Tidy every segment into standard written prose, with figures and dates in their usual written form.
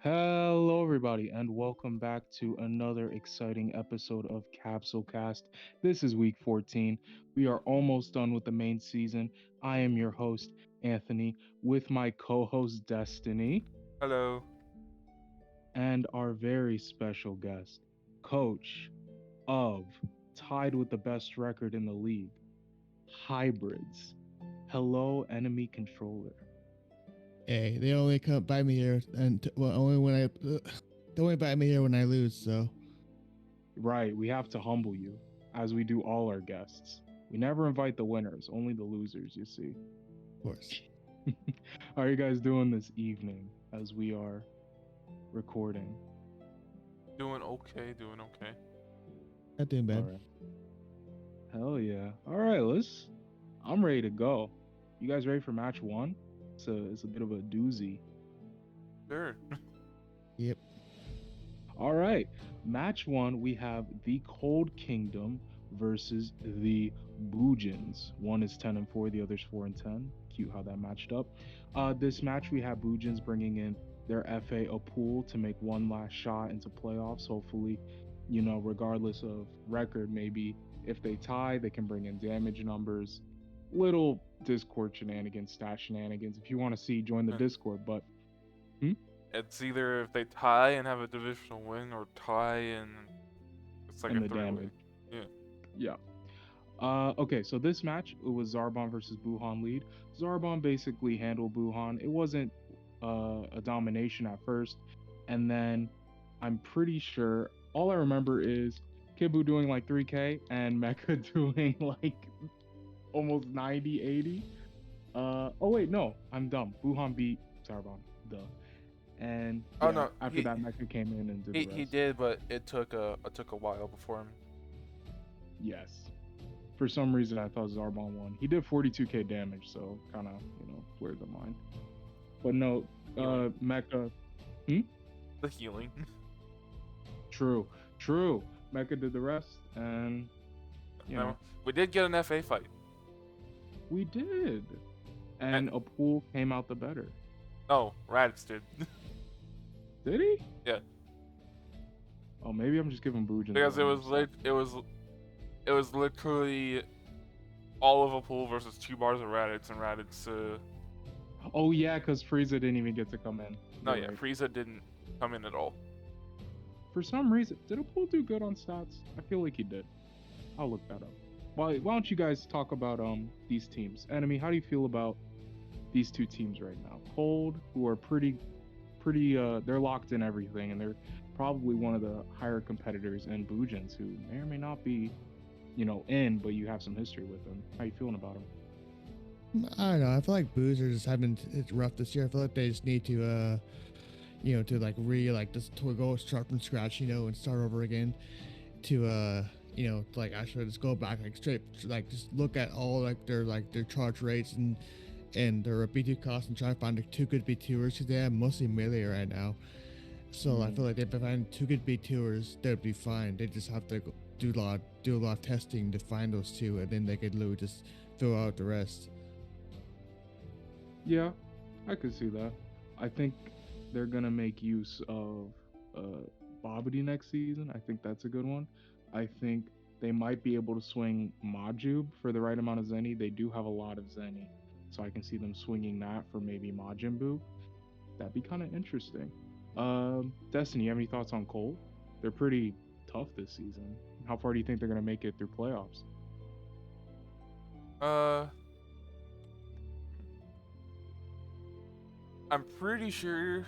Hello, everybody, and welcome back to another exciting episode of Capsule Cast. This is week 14. We are almost done with the main season. I am your host, Anthony, with my co host, Destiny, Hello. and our very special guest, Coach of tied with the best record in the league, Hybrids. Hello, enemy controller. Hey, they only come by me here, and well, only when they only buy me here when I lose. So, Right, we have to humble you, as we do all our guests. We never invite the winners, only the losers, you see. of course, How are you guys doing this evening as we are recording? Doing okay, doing okay. not doing All bad. right. Hell yeah. All right, I'm ready to go. You guys ready for match one? It's a bit of a doozy. Sure. Yep. All right. Match one, we have the Cold Kingdom versus the Boojins. One is 10 and 4, the other's 4 and 10. Cute how that matched up. This match, we have Boojins bringing in their FA pool to make one last shot into playoffs. Hopefully, regardless of record, maybe if they tie, they can bring in damage numbers. Little Discord shenanigans, stat shenanigans. If you want to see, join the Discord. But hmm? It's either if they tie and have a divisional win or tie and it's like And a the three-way. damage. Yeah. Yeah. Okay, so this match it was Zarbon versus Buhan lead. Zarbon basically handled Buhan. It wasn't a domination at first, and then I'm pretty sure all I remember is Kibu doing like 3K and Mecha doing like almost 90, 80. Oh wait, no, I'm dumb. Buhan beat Zarbon, duh. And Oh yeah, no, after that, Mecha came in and did the he rest. did, but it took a while before him. Yes. For some reason, I thought Zarbon won. He did 42k damage, so kind of, blurred the mind. But no, Healing. Mecha. Hmm? The healing. True, true. Mecha did the rest, and you Now know we did get an FA fight. we did, And and a pool came out the better. no, Raditz did. Did he? Yeah, Oh, maybe I'm just giving Boojin the because it wrong was stuff. it was literally all of a pool versus 2 bars of Raditz and Raditz. Oh yeah, because Frieza didn't even get to come in. No, You're yeah, right. Frieza didn't come in at all. For some reason, did a pool do good on stats? I feel like he did. I'll look that up. Why don't you guys talk about these teams? Enemy, how do you feel about these two teams right now? Cold, who are pretty they're locked in everything and they're probably one of the higher competitors, and Boojins, who may or may not be, in, but you have some history with them. How you feeling about them? I don't know. I feel like Boozers just having it's rough this year. I feel like they just need to, to like just to go start from scratch, and start over again. To like actually just go back like straight, like just look at all like their charge rates and their B2 costs and try to find two good B2ers because they have mostly melee right now. So I Mm. feel like if they find two good B2ers, they'd be fine. They just have to do a lot of testing to find those two, and then they could literally just throw out the rest. Yeah, I could see that. I think they're gonna make use of Bobbity next season. I think that's a good one. I think they might be able to swing Majub for the right amount of Zenny. They do have a lot of Zenny, so I can see them swinging that for maybe Majin Buu. That'd be kind of interesting. Destiny, you have any thoughts on Cole? They're pretty tough this season. How far do you think they're gonna make it through playoffs? Uh, I'm pretty sure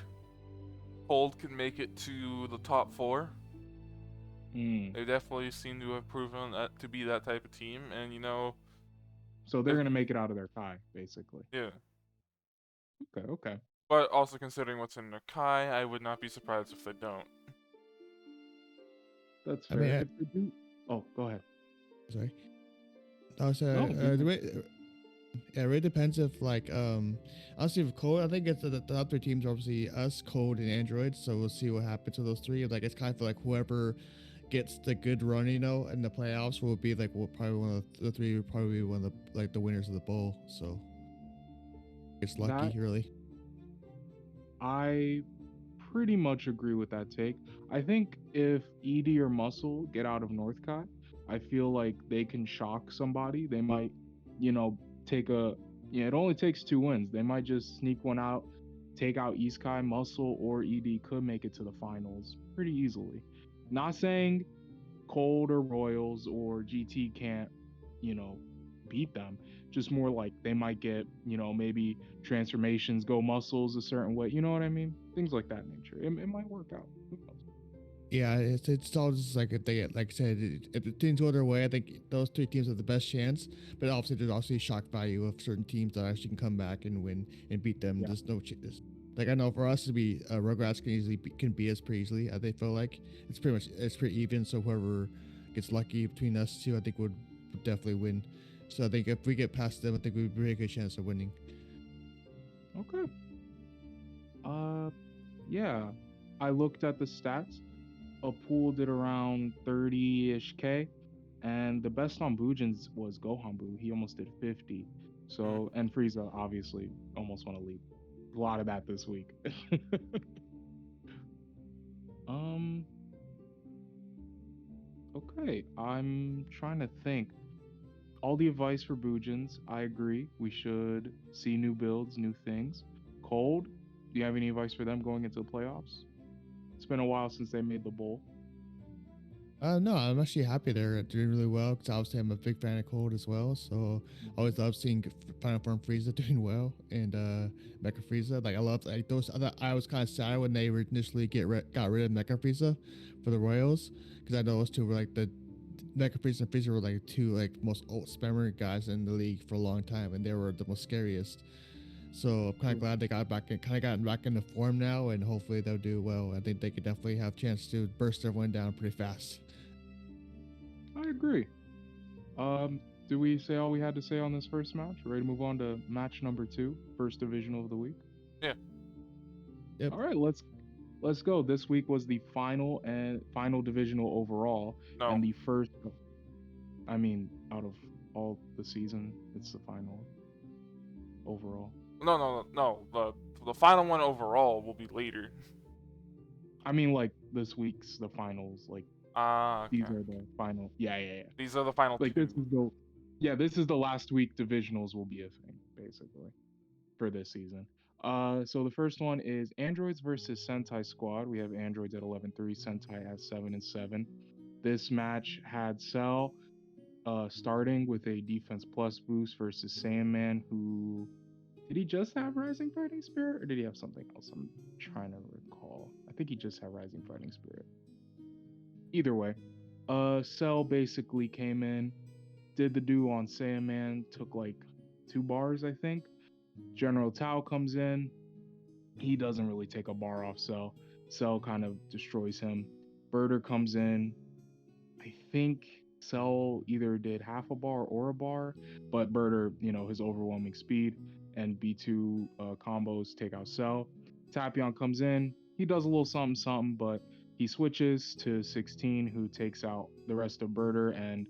Cold can make it to the top four. Mm. They definitely seem to have proven that to be that type of team, and So they're if, gonna make it out of their tie, basically. yeah. Okay, okay. But also considering what's in the Kai, I would not be surprised if they don't. That's I mean, fair. If they do, oh, go ahead. sorry. Also, No, you're the fine. way yeah, it really depends if honestly with Code, I think it's the top three teams are obviously us, Code, and Android. So we'll see what happens to those three. Like it's kind of like whoever gets the good run, in the playoffs will be like probably one of the three will probably be one of the winners of the bowl. So it's lucky That really. I pretty much agree with that take. I think if Edie or Muscle get out of North Kai, I feel like they can shock somebody. They might, you know, take a yeah, it only takes 2 wins. They might just sneak one out, take out East Kai, Muscle or Edie could make it to the finals pretty easily. Not saying Cold or Royals or GT can't, you know, beat them. Just more like they might get, maybe transformations go muscles a certain way. You know what I mean? Things like that nature. It might work out. Who knows? Yeah, it's all just like if they get, like I said, if the teams go their way, I think those three teams have the best chance. But obviously, there's also shock value of certain teams that actually can come back and win and beat them. Yeah. There's no chance. Like I know for us to be Rugrats can beat us pretty easily. I think feel like it's pretty even. So whoever gets lucky between us two, I think would definitely win. So I think if we get past them, I think we have a pretty good chance of winning. Okay. Yeah. I looked at the stats. A pool did around 30-ish K, and the best on Bujins was Gohanbu. He almost did 50. So, and Frieza obviously almost won a league. A lot of that this week. um. Okay, I'm trying to think. All the advice for Bujins, I agree. We should see new builds, new things. Cold, do you have any advice for them going into the playoffs? It's been a while since they made the bowl. No, I'm actually happy they're doing really well because obviously I'm a big fan of Cold as well. So I always love seeing Final Form Frieza doing well and Mecha Frieza. Like I love like those. I was kind of sad when they initially got rid of Mecha Frieza for the Royals because I know those two were like the Mecha Frieza and Frieza were like two like most spammer guys in the league for a long time, and they were the most scariest. So I'm kind of glad they got gotten back into form now, and hopefully they'll do well. I think they could definitely have a chance to burst everyone down pretty fast. I agree. Do we say all we had to say on this first match? Ready to move on to match number 2, first divisional of the week? Yeah. Yep. All right, let's go. This week was the final divisional overall, No. and the first. I mean, out of all the season, it's the final overall. No. The final one overall will be later. I mean, like this week's the finals. Like Okay. these are the final. Yeah. These are the final Like two. this is the last week. Divisionals will be a thing basically for this season. So the first one is Androids versus Sentai Squad. We have Androids at 11-3, Sentai at 7-7. This match had Cell starting with a defense plus boost versus Sandman, who did he just have Rising Fighting Spirit or did he have something else? I'm trying to recall. I think he just had Rising Fighting Spirit. Either way, Cell basically came in, did the do on Sandman, took like 2 bars, I think. General Tao comes in. He doesn't really take a bar off Cell. Cell kind of destroys him. Birder comes in. I think Cell either did half a bar or a bar, but Birder, his overwhelming speed and B2 combos take out Cell. Tapion comes in. He does a little something, but he switches to 16, who takes out the rest of Birder and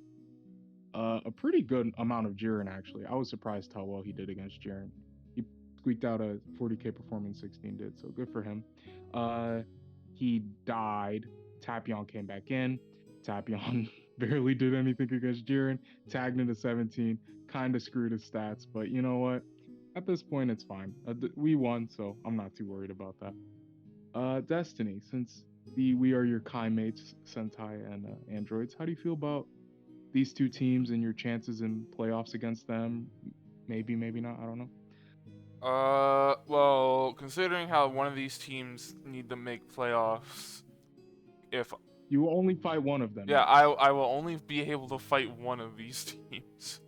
a pretty good amount of Jiren, actually. I was surprised how well he did against Jiren. He squeaked out a 40k performing 16 did, so good for him. He died. Tapion came back in. Tapion barely did anything against Jiren. Tagged into 17. Kind of screwed his stats, but you know what? At this point, it's fine. We won, so I'm not too worried about that. Destiny, since we are your Kai mates, Sentai and Androids, how do you feel about these two teams and your chances in playoffs against them? Maybe not. I don't know. Well, considering how one of these teams need to make playoffs, if you will only fight one of them. Yeah, I will only be able to fight one of these teams.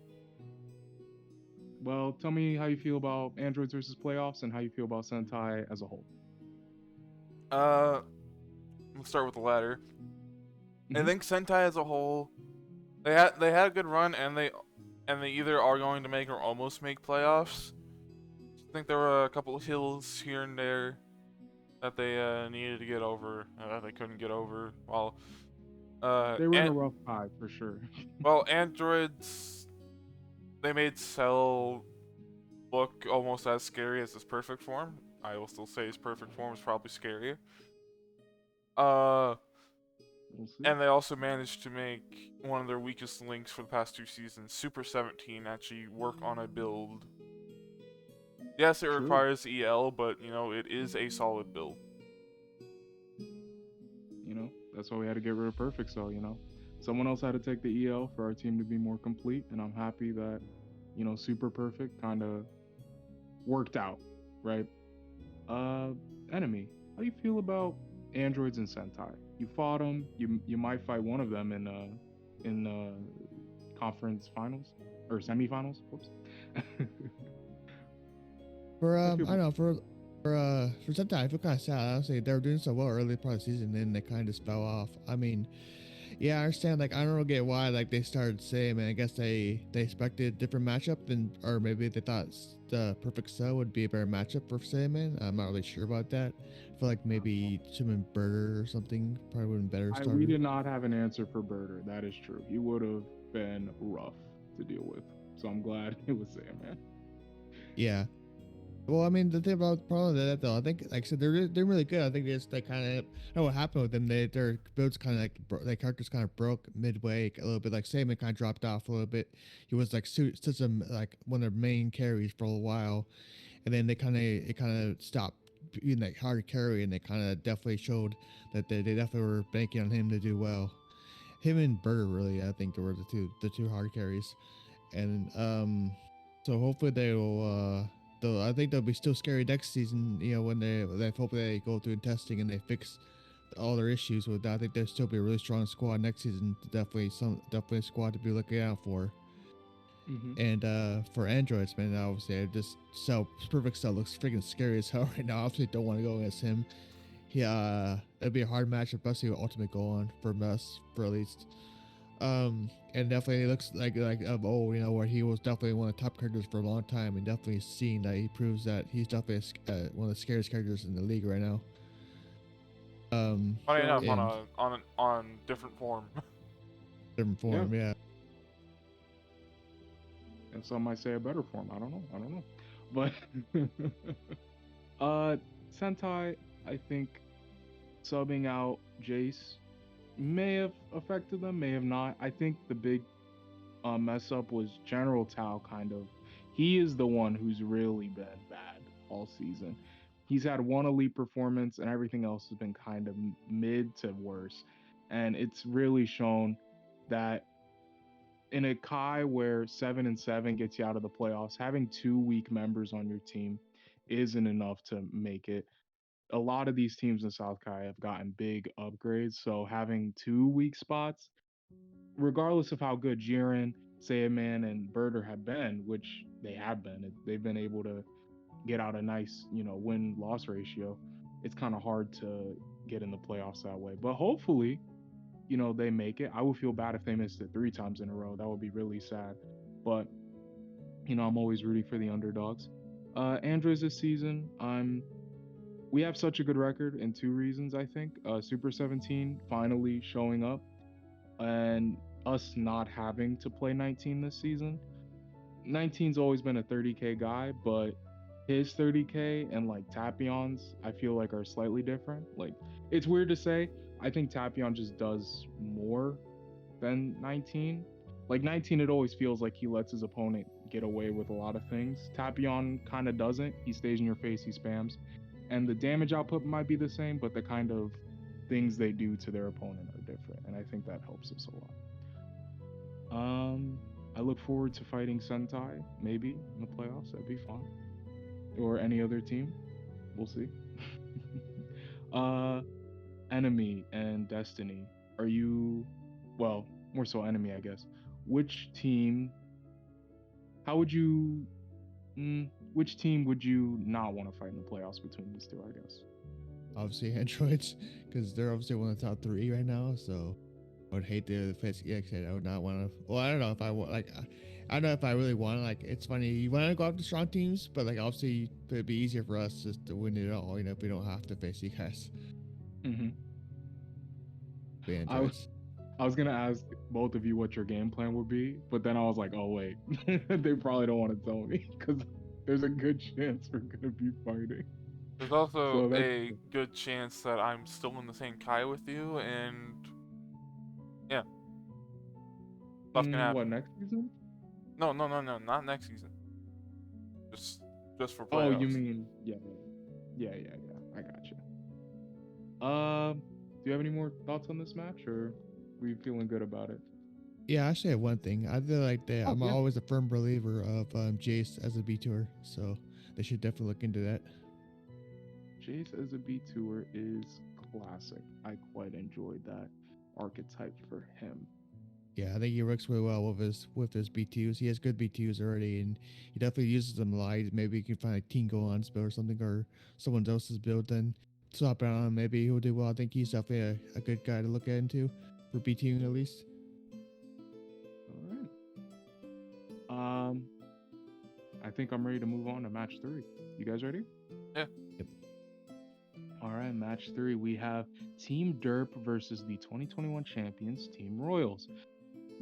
Well, tell me how you feel about Androids versus playoffs and how you feel about Sentai as a whole. Let's start with the latter. I think Sentai as a whole, they had a good run, and they either are going to make or almost make playoffs. I think there were a couple of hills here and there that they needed to get over that they couldn't get over. While they were in a rough patch for sure. Well, Androids, they made Cell look almost as scary as his perfect form. I will still say his perfect form is probably scarier. Uh, We'll see. and they also managed to make one of their weakest links for the past 2 seasons, Super 17, actually work on a build. Yes, it True. requires EL, but it is a solid build. That's why we had to get rid of Perfect Cell. Someone else had to take the EL for our team to be more complete, and I'm happy that Super Perfect kind of worked out, right? Enemy. How do you feel about androids and Sentai? You fought them. You might fight one of them in conference finals or semifinals. Whoops. I don't know, for Sentai, I feel kind of sad. Honestly, they were doing so well early part of the season, and then they kind of just fell off. I mean, yeah, I understand. Like, I don't get why like they started saying, man. I guess they expected a different matchup than, or maybe they thought the Perfect Cell would be a better matchup for Saiyaman. I'm not really sure about that. I feel like maybe Shimon Birder or something probably would have been better starter. We did not have an answer for Birder. That is true. He would have been rough to deal with. So I'm glad it was Saiyaman. Yeah. Well, I mean, the thing about probably that though, I think, like I said, they're really good. I think they kind of, I don't know what happened with them. Their builds kind of their characters kind of broke midway a little bit. Like Saiyaman kind of dropped off a little bit. He was like some like one of their main carries for a while, and then it kind of stopped being like hard to carry, and they kind of definitely showed that they definitely were banking on him to do well. Him and Burger really, I think, were the two hard carries, and so hopefully they will. Though I think they'll be still scary next season. When they hopefully they go through testing and they fix all their issues with that. I think they'll still be a really strong squad next season. Definitely a squad to be looking out for. Mm-hmm. And for androids, man, obviously just Perfect Cell looks freaking scary as hell right now. Obviously, don't want to go against him. It'd be a hard match, especially with Ultimate Goal on for us, for at least. And definitely looks like of old, where he was definitely one of the top characters for a long time, and definitely seeing that he proves that he's definitely one of the scariest characters in the league right now. Funny enough, on different form. Different form, yeah. And some might say a better form. I don't know. But Sentai, I think subbing out Jace may have affected them, may have not. I think the big mess up was General Tao. He is the one who's really been bad all season. He's had one elite performance, and everything else has been kind of mid to worse. And it's really shown that in a Kai where 7-7 gets you out of the playoffs, having two weak members on your team isn't enough to make it. A lot of these teams in South Kai have gotten big upgrades, so having two weak spots, regardless of how good Jiren, Saiyaman, and Birder have been, which they have been, they've been able to get out a nice, win-loss ratio. It's kind of hard to get in the playoffs that way. But hopefully, they make it. I would feel bad if they missed it 3 times in a row. That would be really sad. But, I'm always rooting for the underdogs. Androids this season, we have such a good record in 2 reasons, I think. Super 17 finally showing up, and us not having to play 19 this season. 19's always been a 30K guy, but his 30K and like Tapion's, I feel like are slightly different. Like, it's weird to say. I think Tapion just does more than 19. Like 19, it always feels like he lets his opponent get away with a lot of things. Tapion kind of doesn't. He stays in your face, he spams. And the damage output might be the same, but the kind of things they do to their opponent are different. And I think that helps us a lot. I look forward to fighting Sentai, maybe in the playoffs. That'd be fun. Or any other team. We'll see. Enemy and Destiny. Are you, well, more so Enemy, I guess. Which team? How would you? Which team would you not want to fight in the playoffs between these two? I guess. Obviously, androids, because they're obviously one of the top 3 right now. So I would hate to face EX. I would not want to. Well, I don't know if I want I don't know if I really want to. Like, it's funny, you want to go after strong teams, but like obviously it'd be easier for us just to win it all. If we don't have to face you guys. Mm-hmm. I was gonna ask both of you what your game plan would be, but then I was like, oh wait, they probably don't want to tell me because there's a good chance we're gonna be fighting. There's also So that's a good chance that I'm still in the same Kai with you, and yeah, stuff can what, happen. next season? No, no, no, no, not next season. Just just for Oh, you playoffs. mean yeah. I got you. Do you have any more thoughts on this match, or were you feeling good about it? Yeah, I actually have one thing. I feel like that Oh I'm yeah, always a firm believer of Jace as a B tour, so they should definitely look into that. Jace as a B tour is classic. I quite enjoyed that archetype for him. Yeah, I think he works really well with his B2s. He has good B2s already, and he definitely uses them a lot. Maybe you can find like Tingo on his build or something, or someone else's build, then swap it on. Maybe he'll do well. I think he's definitely a good guy to look at into for B2 at least. All right. Um, I think I'm ready to move on to match 3. You guys ready? Yeah. Yep. All right, match 3. We have Team Derp versus the 2021 champions, Team Royals.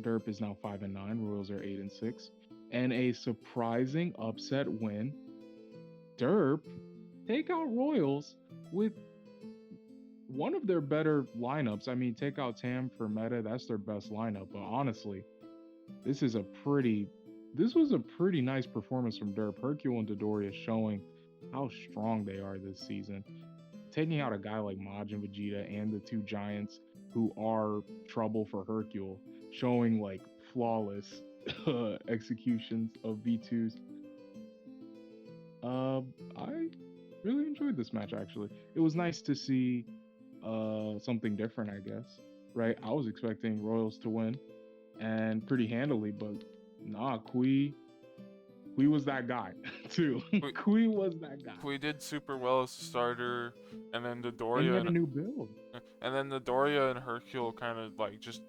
Derp is now 5-9. Royals are 8-6, and a surprising upset win. Derp take out Royals with one of their better lineups. I mean, take out Tam for meta, that's their best lineup. But honestly, this is a pretty this was a pretty nice performance from Derp. Hercule and Dodoria showing how strong they are this season. Taking out a guy like Majin Vegeta and the two giants who are trouble for Hercule, showing like flawless executions of V2s. I really enjoyed this match actually. It was nice to see something different, I guess. Right? I was expecting Royals to win and pretty handily, but nah, Kui was that guy too. We, Kui was that guy. we did super well as a starter, and then And he Dodoria had a new build. and Hercule kind of like just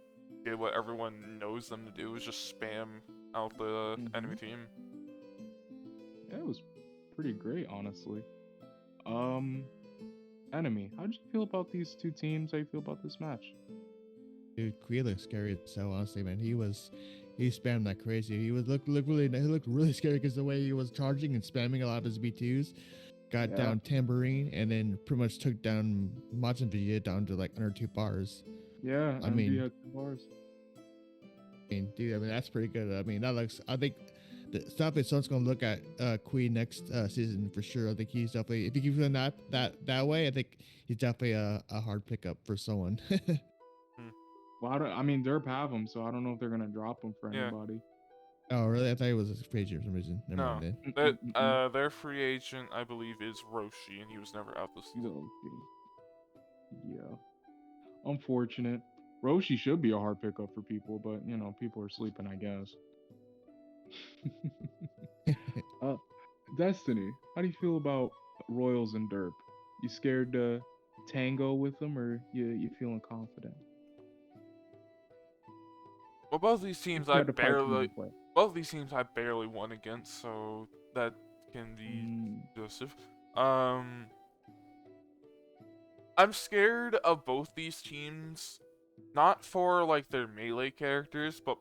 did what everyone knows them to do, is just spam out the enemy team. Yeah, it was pretty great, honestly. Um, Enemy, how did you feel about these two teams? How you feel about this match? Dude, Kui looked scary as hell. Honestly, man, he spammed like crazy. He looked really scary because the way he was charging and spamming a lot of his B2s. Got Yeah, down Tambourine and then pretty much took down Majin Vegeta down to like under 2 bars. yeah. I MV mean, had 2 bars. dude, I mean that's pretty good. I mean, that looks. I think the stuff is someone's gonna look at Queen next season for sure. I think he's definitely. If you keep feeling that way, I think he's definitely a hard pickup for someone. Well, I mean, Derp have him, so I don't know if they're gonna drop him for Yeah. anybody. Oh, really? I thought he was a free agent for some reason. Never No, mind their free agent I believe is Roshi, and he was never out this season. Okay. Yeah, unfortunate. Roshi should be a hard pickup for people, but you know, people are sleeping, I guess. then. uh, Destiny, how do you feel about Royals and Derp? You scared to tango with them, or you feeling confident? Well, both these teams You had to fight for them to play. I barely won against, so that can be Mm, Joseph. Um, I'm scared of both these teams, not for like their melee characters, but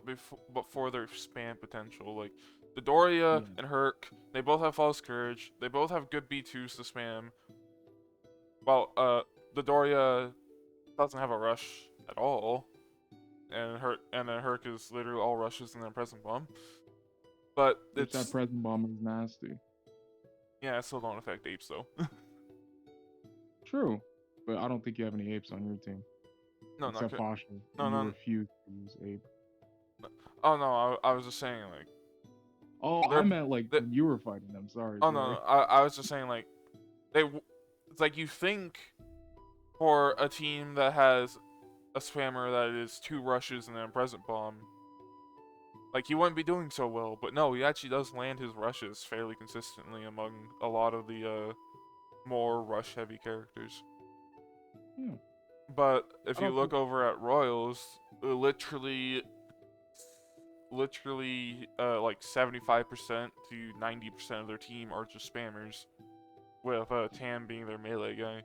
for their spam potential. Like Dodoria yeah, and Herc, they both have false courage. They both have good B2s to spam. Well, Dodoria doesn't have a rush at all, and then Herc is literally all rushes and then present bomb. But which that it's present bomb is nasty. yeah, it still don't affect apes though. True, but I don't think you have any apes on your team no, not except good. Fasha. No, You no. refuse to use ape. Oh no, I was just saying like Oh, I they're meant like they when you were fighting them. Sorry, oh sorry. no, I was just saying like it's like you think for a team that has a spammer that is 2 rushes and then a present bomb, like he wouldn't be doing so well, but no, he actually does land his rushes fairly consistently among a lot of the more rush heavy characters. Yeah. But if I you don't look think. over at Royals, literally like 75% to 90% of their team are just spammers, with Tam being their melee guy.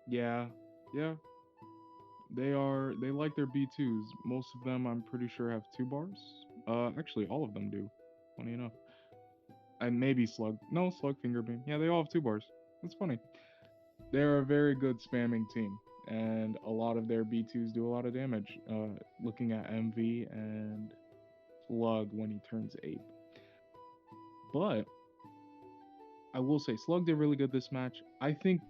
Yeah, yeah. They are. They like their B2s. Most of them, I'm pretty sure, have 2 bars. Actually, all of them do. Funny enough. And maybe Slug. No, Slug Finger Beam. Yeah, they all have two bars. That's funny. They're a very good spamming team, and a lot of their B2s do a lot of damage. Looking at MV and Slug when he turns ape. But I will say Slug did really good this match. I think.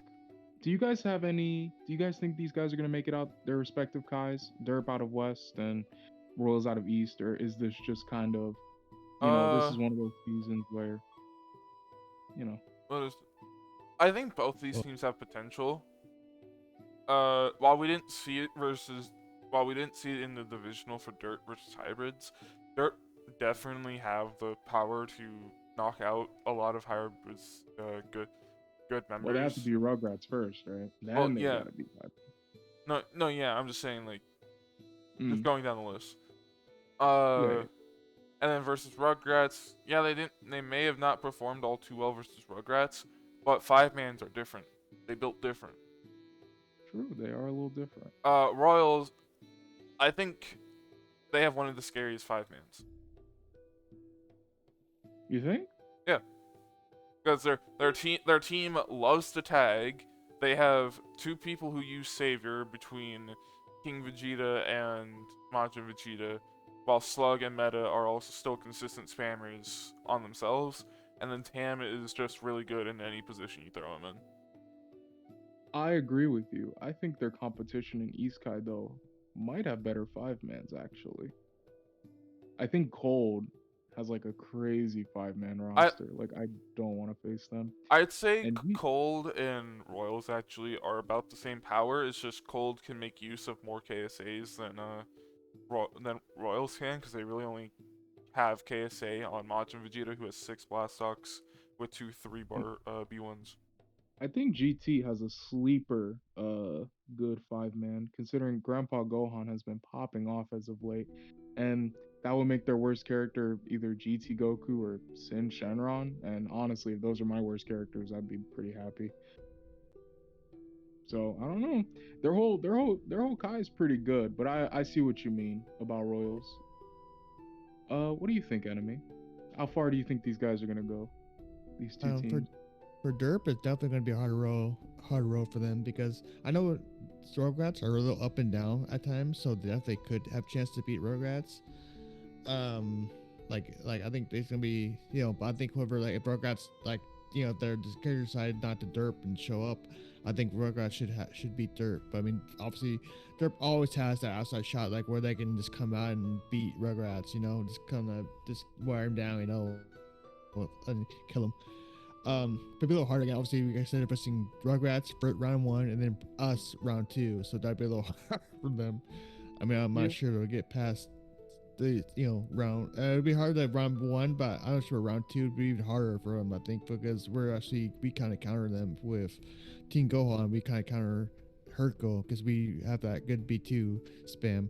Do you guys have any? Do you guys think these guys are gonna make it out their respective Kais? Derp out of West and Royals out of East, or is this just kind of, this Uh, is one of those seasons where, you know, what is? I think both these Well, teams have potential. While we didn't see it while we didn't see it in the divisional for Dirt versus Hybrids, Dirt definitely have the power to knock out a lot of Hybrids, good well, they have to members. be Rugrats first, right? Well, Then they yeah, gotta be five. no, yeah. I'm just saying, like, just Mm, going down the list. yeah, Uh, and then versus Rugrats, yeah, they may have not performed all too well versus Rugrats, but five mans are different. They built different. true. They are a little different. Royals, I think they have one of the scariest five mans. You think? Yeah, because their team loves to tag. They have two people who use Savior between King Vegeta and Majin Vegeta, while Slug and Meta are also still consistent spammers on themselves. And then Tam is just really good in any position you throw him in. I agree with you. I think their competition in East Kai though might have better five mans actually. I think Cold has like a crazy five man I roster. Like I don't want to face them. I'd say And Cold and Royals actually are about the same power. It's just Cold can make use of more KSAs than Royals can, because they really only have KSA on Majin Vegeta, who has 6 Blastocks with 2 3-bar B1s. I think GT has a sleeper good five man considering Grandpa Gohan has been popping off as of late, and that would make their worst character either GT Goku or Sin Shenron. And honestly, if those are my worst characters, I'd be pretty happy. So I don't know. Their whole Kai is pretty good, but I see what you mean about Royals. What do you think, Enemy? How far do you think these guys are gonna go? These two um, for teams. for Derp, it's definitely going to be a hard row for them because I know Rugrats are a little up and down at times, so they definitely could have a chance to beat Rugrats. Like I think it's gonna be, but I think whoever, like, if Rugrats, like, their character decided not to derp and show up, I think Rugrats should beat Derp. But I mean, obviously, Derp always has that outside shot, like where they can just come out and beat Rugrats, just kind of just wear him down, and kill him. It'd be a little hard again. Obviously, we guys ended up facing Rugrats for round one, and then us round two, so that'd be a little hard for them. I mean, I'm Yeah. not sure they'll get past the round. It'd be hard at round one, but I'm not sure round two would be even harder for them. I think because we kind of counter them with Team Gohan. We kind of counter Hurtgo because we have that good B2 spam.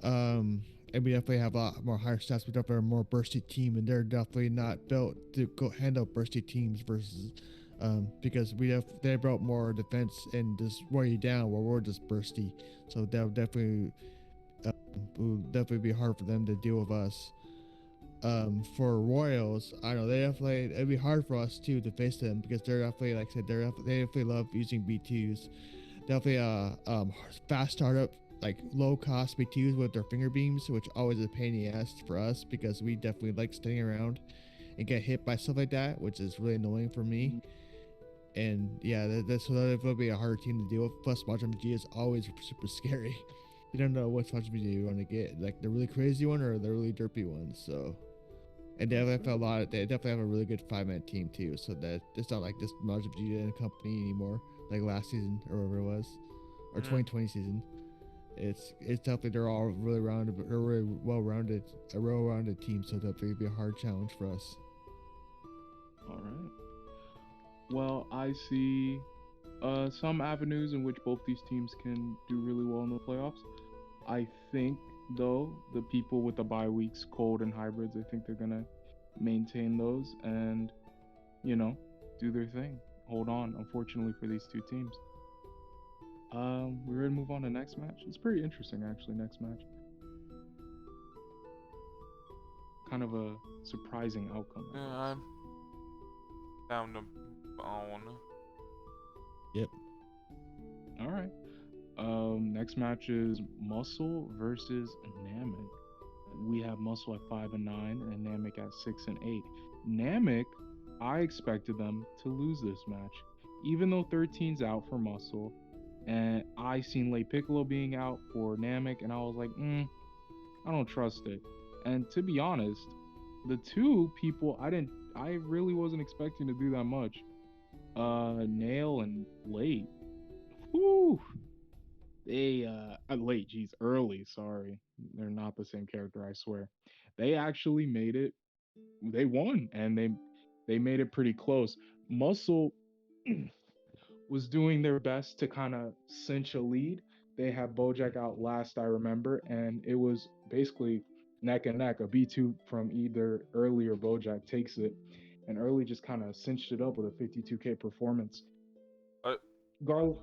And we definitely have a lot more higher stats. We definitely are a more bursty team, and they're definitely not built to go handle bursty teams versus because they brought more defense and just wear you down, where we're just bursty. So that would definitely be hard for them to deal with us. For Royals, I know it'd be hard for us too to face them because they're definitely, like I said, they definitely love using B2s. Definitely fast startup, like low cost B2s with their finger beams, which always is a pain in the ass for us because we definitely like staying around and get hit by stuff like that, which is really annoying for me. And yeah, that will be a hard team to deal with. Plus, Majin Vegeta is always super scary. You don't know which Majin Vegeta you want to get, like the really crazy one or the really derpy one. So, and they definitely have they definitely have a really good five-man team too. So that it's not like this Majin Vegeta and company anymore, like last season or whatever it was, or 2020 season. It's definitely, they're all really rounded, they're really well-rounded, a well-rounded team. So definitely be a hard challenge for us. All right. Well, I see some avenues in which both these teams can do really well in the playoffs. I think, though, the people with the bye weeks, Cold and Hybrids, I think they're gonna maintain those and, do their thing. Hold on, unfortunately for these two teams. We're ready to move on to next match. It's pretty interesting, actually. Next match, kind of a surprising outcome, I guess. Yeah, down to bone. Yep. All right. Next match is Muscle versus Namek. We have Muscle at 5-9 and Namek at 6-8. Namek, I expected them to lose this match, even though 13's out for Muscle, and I seen Late Piccolo being out for Namek, and I was like, I don't trust it. And to be honest, the two people I really wasn't expecting to do that much. Nail and Late. Whew. They late, geez, early, sorry. They're not the same character, I swear. They actually made it. They won and they made it pretty close. Muscle was doing their best to kind of cinch a lead. They had Bojack out last, I remember, and it was basically neck and neck. A B2 from either Early or Bojack takes it, and Early just kind of cinched it up with a 52K performance. I, Garl,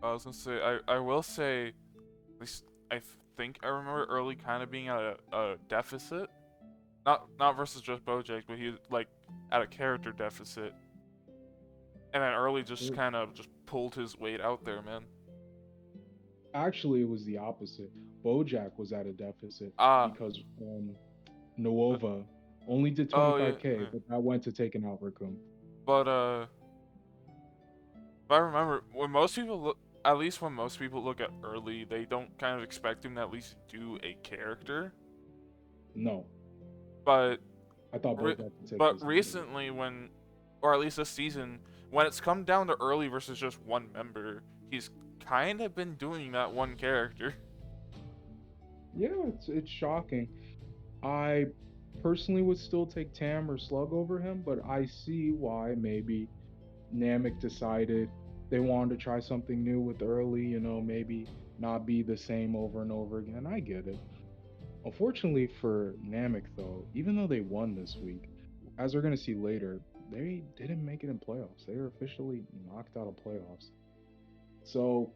I was gonna say, I will say, at least think I remember Early kind of being at a deficit. Not versus just Bojack, but he was like at a character deficit. And then Early just kind of just pulled his weight out there, man. Actually, it was the opposite. Bojack was at a deficit Ah, because Nuova only did oh 25K, yeah. but that went to taking out Raccoon. But if I remember, when most people look, at least when most people look at Early, they don't kind of expect him to at least do a character. No, But I thought Bojack would take but this. recently, when, or at least this season, when it's come down to Early versus just one member, he's kind of been doing that one character. Yeah, it's shocking. I personally would still take Tam or Slug over him, but I see why maybe Namek decided they wanted to try something new with Early, maybe not be the same over and over again. I get it. Unfortunately for Namek, though, even though they won this week, as we're going to see later, they didn't make it in playoffs. They were officially knocked out of playoffs. So,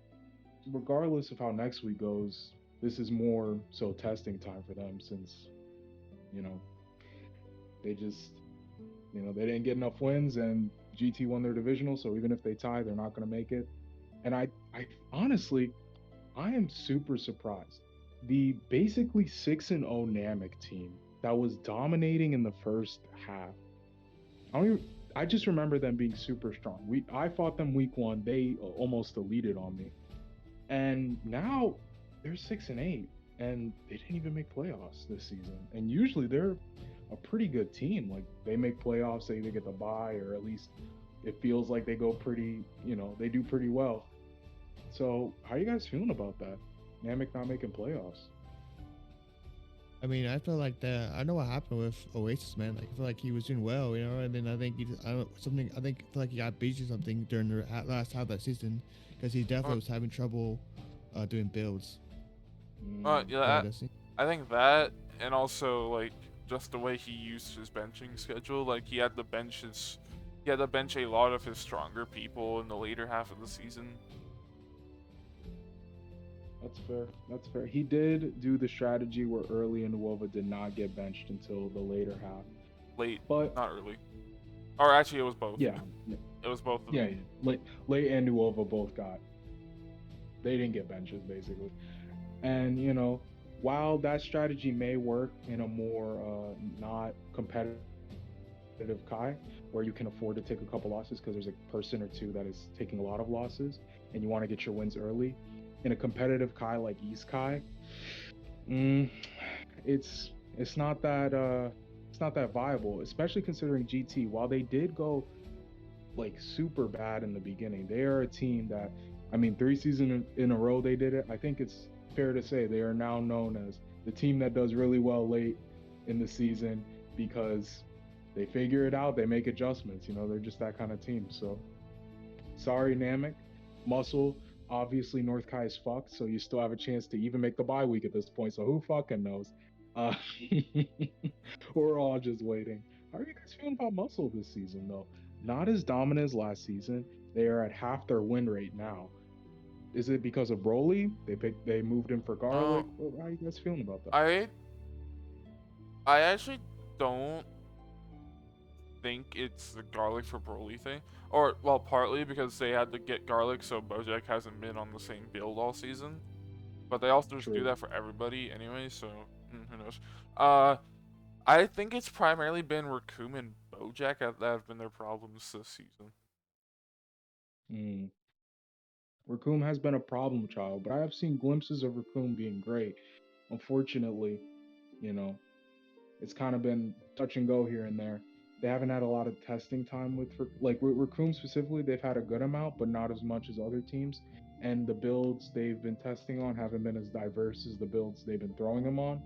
regardless of how next week goes, this is more so testing time for them since, you know, they just, they didn't get enough wins and GT won their divisional. So even if they tie, they're not going to make it. And I honestly, I am super surprised. The basically 6-0 Namek team that was dominating in the first half. I just remember them being super strong. I fought them week 1. They almost deleted on me. And now they're 6-8 and they didn't even make playoffs this season. And usually they're a pretty good team. Like they make playoffs, they either get the bye or at least it feels like they go pretty, they do pretty well. So how are you guys feeling about that? Namek not making playoffs. I mean, I feel like that. I know what happened with Oasis, man. Like, I feel like he was doing well, and then I think I feel like he got beat or something during the last half of that season because he definitely was having trouble doing builds. Yeah, I think that, and also like just the way he used his benching schedule. Like he had to bench a lot of his stronger people in the later half of the season. That's fair. That's fair. He did do the strategy where Early and Nuova did not get benched until the later half. Late, but not early. Or actually, it was both. Yeah. It was both of yeah, them. yeah. Late and Nuova both got. They didn't get benches basically, and while that strategy may work in a more not competitive Kai, where you can afford to take a couple losses because there's a person or two that is taking a lot of losses, and you want to get your wins early. In a competitive Kai like East Kai, it's not that viable, especially considering GT. While they did go like super bad in the beginning, they are a team that, 3 seasons in a row they did it. I think it's fair to say they are now known as the team that does really well late in the season because they figure it out, they make adjustments. They're just that kind of team. So sorry, Namek. Muscle. Obviously, North Kai is fucked, so you still have a chance to even make the bye week at this point. So who fucking knows? We're all just waiting. How are you guys feeling about Muscle this season, though? Not as dominant as last season. They are at half their win rate now. Is it because of Broly? They moved him for Garlic. How are you guys feeling about that? I actually don't think it's the garlic for Broly thing, or well, partly because they had to get garlic, so BoJack hasn't been on the same build all season. But they also just do True. that for everybody anyway, so who knows? Uh, I think it's primarily been Raccoon and BoJack that have been their problems this season. Mm. Raccoon has been a problem child, but I have seen glimpses of Raccoon being great. Unfortunately, you know, it's kind of been touch and go here and there. They haven't had a lot of testing time with Raccoon specifically. They've had a good amount, but not as much as other teams. And the builds they've been testing on haven't been as diverse as the builds they've been throwing him on,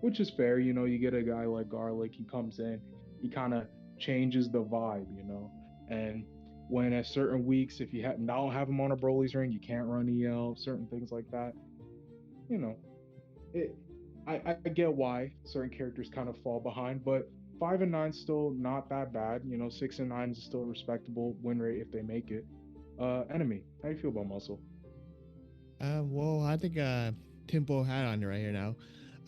which is fair. You know, you get a guy like Garlic, he comes in, he kind of changes the vibe, you know. And when at certain weeks, if you don't have him on a Broly's ring, you can't run EL, certain things like that. You know, it I get why certain characters kind of fall behind, but 5 and 9 still not that bad. You know, 6 and 9 is still a respectable win rate if they make it. Enemy, how do you feel about Muscle? Well, I think Timbo had on it right here now.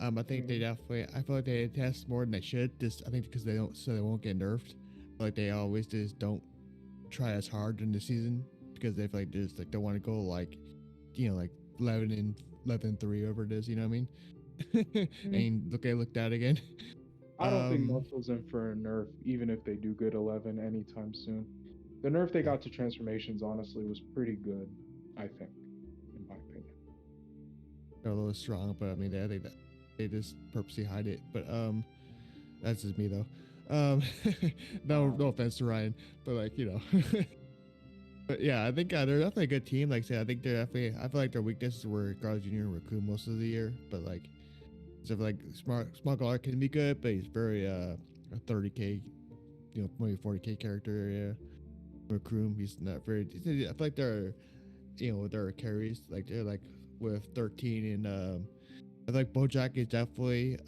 I think they Mhm. definitely. I feel like they test more than they should. Just I think because they don't, so they won't get nerfed. Like they always just don't try as hard in the season because they feel like they just like don't want to go like, like 11-3 over it is. You know what I mean? Mm, And look at again. I don't think Um, Muscle's in for a nerf, even if they do good 11 anytime soon. The nerf they yeah, got to transformations honestly was pretty good, I think, in my opinion. they're a little strong, but I mean they I think that they just purposely hide it. But that's just me though. Um, no Um, offense to Ryan, but like But yeah, I think they're definitely a good team. Like I said, I think they're definitely. I feel like their weaknesses were Garlic Jr. and Raccoon most of the year. But like, so like smart Garlic can be good, but he's very a 30K, maybe 40K character. Yeah, Raccoon, he's not very. I feel like they're their carries like they're like with 13 and I feel like BoJack is definitely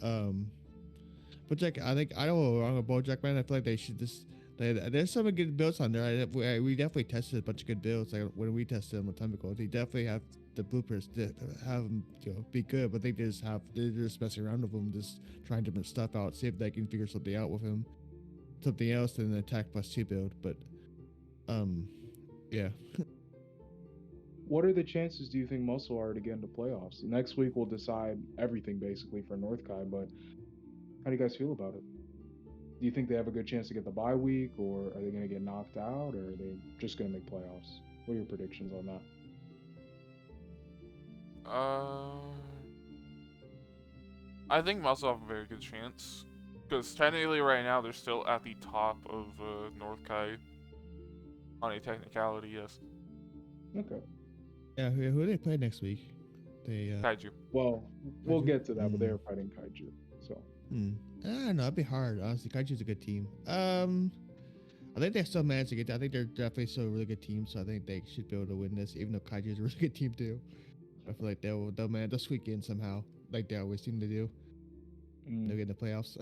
BoJack. I think I don't know wrong with BoJack man. I feel like they should just. There's some good builds on there. We definitely tested a bunch of good builds. Like when we tested them a time ago, they definitely have the blueprints to have them be good. But they're just messing around with them, just trying different stuff out, see if they can figure something out with him, something else than an attack +2 build. But um, yeah, what are the chances do you think Muscle are to get into playoffs? Next week will decide everything basically for North Kai, but how do you guys feel about it? Do you think they have a good chance to get the bye week, or are they going to get knocked out, or are they just going to make playoffs? What are your predictions on that? Uh, I think Muscle have a very good chance because technically right now they're still at the top of North Kai on a technicality. Yes, Okay. yeah. Who they play next week? They Kaiju. Well, we'll Kaiju. get to that, but they are fighting Kaiju. So, Hmm. I don't know. It'd be hard. Honestly, Kaiju's a good team. I think they still managed to get. I think they're definitely still a really good team. So I think they should be able to win this, even though Kaiju's a really good team too. I feel like they'll squeak in somehow, like they always seem to do. mm, They'll get in the playoffs,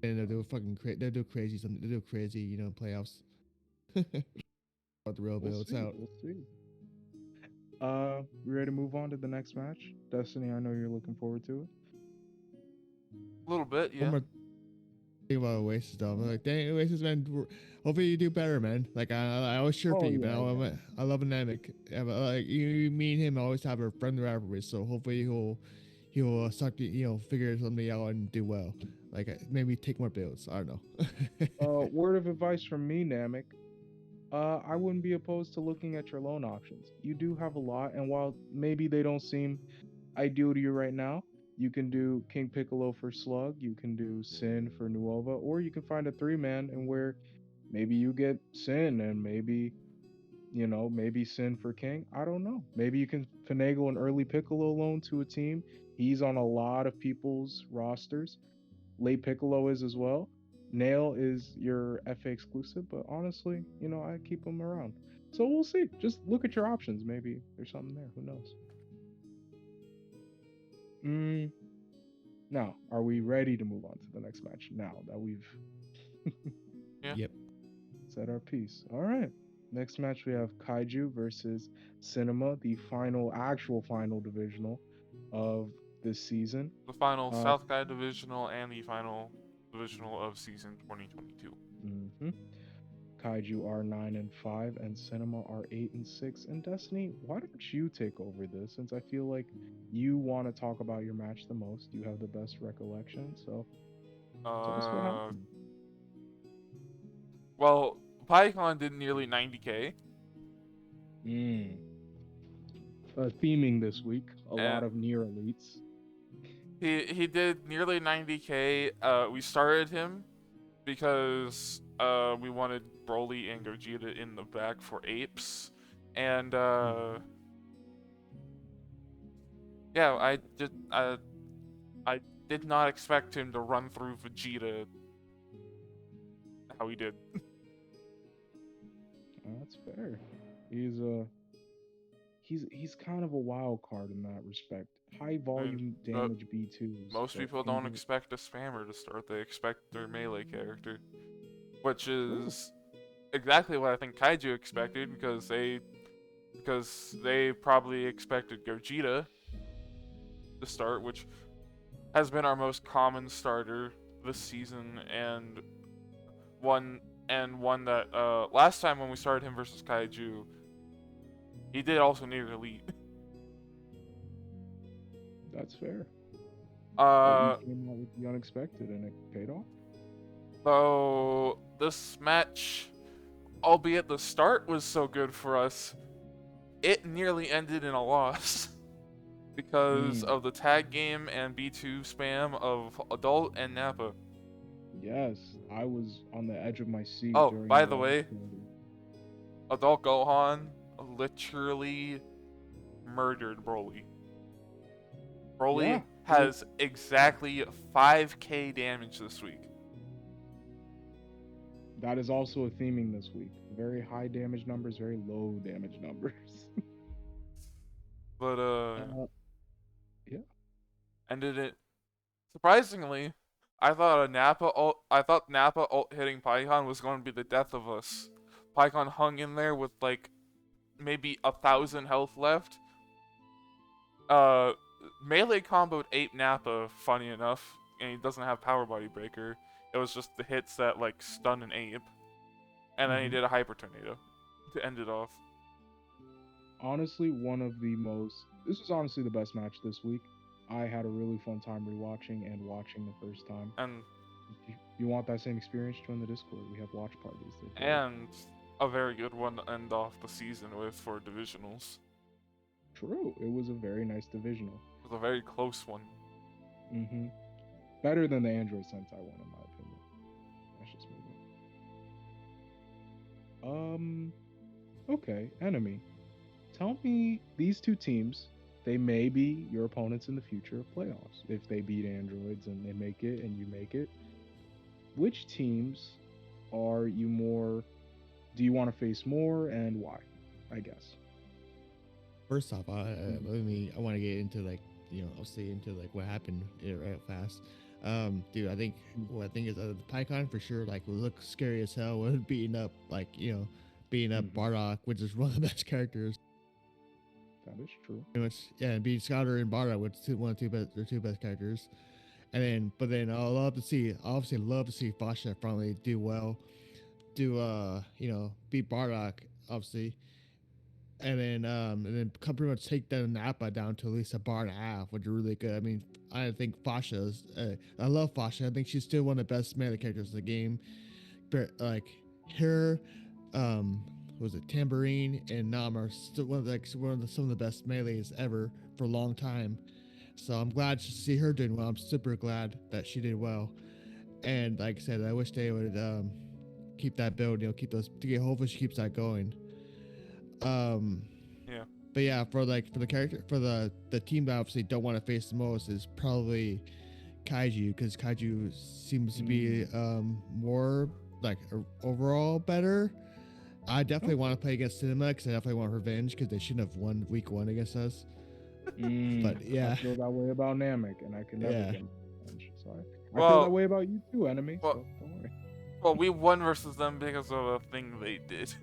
and they'll do crazy something. They'll do crazy, playoffs. About the real we'll builds see. out. We'll see. You ready to move on to the next match? Destiny, I know you're looking forward to it. A little bit, One yeah. more thing about Oasis though. I'm like, dang, Oasis man. Hopefully you do better, man. Like I always cheer for Oh, you, man. yeah, yeah. I love Anemic. Yeah, but, like me and him always have a friendly rivalry. So hopefully he'll figure something out and do well. Like maybe take more builds. I don't know. Word of advice from me, Namek. I wouldn't be opposed to looking at your loan options. You do have a lot, and while maybe they don't seem ideal to you right now, you can do King Piccolo for Slug, you can do Sin for Nuova, or you can find a 3 man and where maybe you get Sin and maybe Sin for King. I don't know. Maybe you can finagle an early Piccolo loan to a team. He's on a lot of people's rosters. Late Piccolo is as well. Nail is your FA exclusive, but honestly, I keep him around. So we'll see. Just look at your options. Maybe there's something there. Who knows? Mm, now, are we ready to move on to the next match? Now that we've Yeah. Yep. said our piece. All right. Next match we have Kaiju versus Cinema, the actual final divisional of this season. The final Uh, South Kai divisional and the final divisional of season 2022. Mm-hmm. Kaiju are 9-5, and Cinema are 8-6. And Destiny, why don't you take over this? Since I feel like you want to talk about your match the most, you have the best recollection. So tell us what happened. Well, PyCon did nearly 90K. Mm. Theming this week, a lot And of near elites. he did nearly 90K. We started him because we wanted Broly and Gogeta in the back for apes, and yeah, I did not expect him to run through Vegeta how he did. That's fair. He's kind of a wild card in that respect. High volume but damage B2s. Most that people can don't get- expect a spammer to start; they expect their melee character, which is exactly what I think Kaiju expected because they probably expected Gogeta to start, which has been our most common starter this season, and one that last time when we started him versus Kaiju, he did also near elite. That's fair. Uh, But you came out with the unexpected and it paid off. so this match, albeit the start was so good for us, it nearly ended in a loss because of the tag game and B2 spam of Adult and Nappa. Yes, I was on the edge of my seat Oh, during by the the way, Adult Gohan literally murdered Broly. Broly Yeah. has exactly 5k damage this week. That is also a theming this week. Very high damage numbers, very low damage numbers. But Yeah. ended it surprisingly. I thought Nappa ult hitting Pycon was going to be the death of us. Pycon hung in there with like maybe 1,000 health left. Melee comboed Ape Nappa, funny enough, and he doesn't have Power Body Breaker. It was just the hits that like stun an ape, and then he did a Hyper Tornado to end it off. Honestly, this was honestly the best match this week. I had a really fun time rewatching and watching the first time. And If you want that same experience, join the Discord. We have watch parties. and a very good one to end off the season with for divisionals. True, it was a very nice divisional. It was a very close one. Mm-hmm. Better than the Android Sentai one, in my opinion. That's just me. Okay, enemy. Tell me, these two teams, they may be your opponents in the future of playoffs. If they beat androids and they make it and you make it, which teams are you more? Do you want to face more, and why? I guess. First off, I want to get into like I'll say into like what happened right fast. Dude, I think is the PyCon for sure like would look scary as hell when beating up beating up Bardock, which is one of the best characters. That is true. Pretty much, yeah, and beating Scouter and Bardock, which their two best characters. And then I'll obviously love to see Fasha finally do well, beat Bardock obviously. And then come pretty much take that Nappa down to at least a bar and a half, which are really good. I mean, I think Fasha's. I love Fasha. I think she's still one of the best melee characters in the game. But like her, was it Tambourine and Nam are still some of the best melees ever for a long time. So I'm glad to see her doing well. I'm super glad that she did well. And like I said, I wish they would keep that build. Hopefully she keeps that going. Yeah. But yeah, for the team that obviously don't want to face the most is probably Kaiju, because Kaiju seems to be more like overall better. I definitely want to play against Cinema because I definitely want revenge because they shouldn't have won week 1 against us. But yeah, I feel that way about Namek, and I can never get revenge. Sorry. I feel Well- that way about you too, enemy. well- So don't worry. Well, we won versus them because of a thing they did.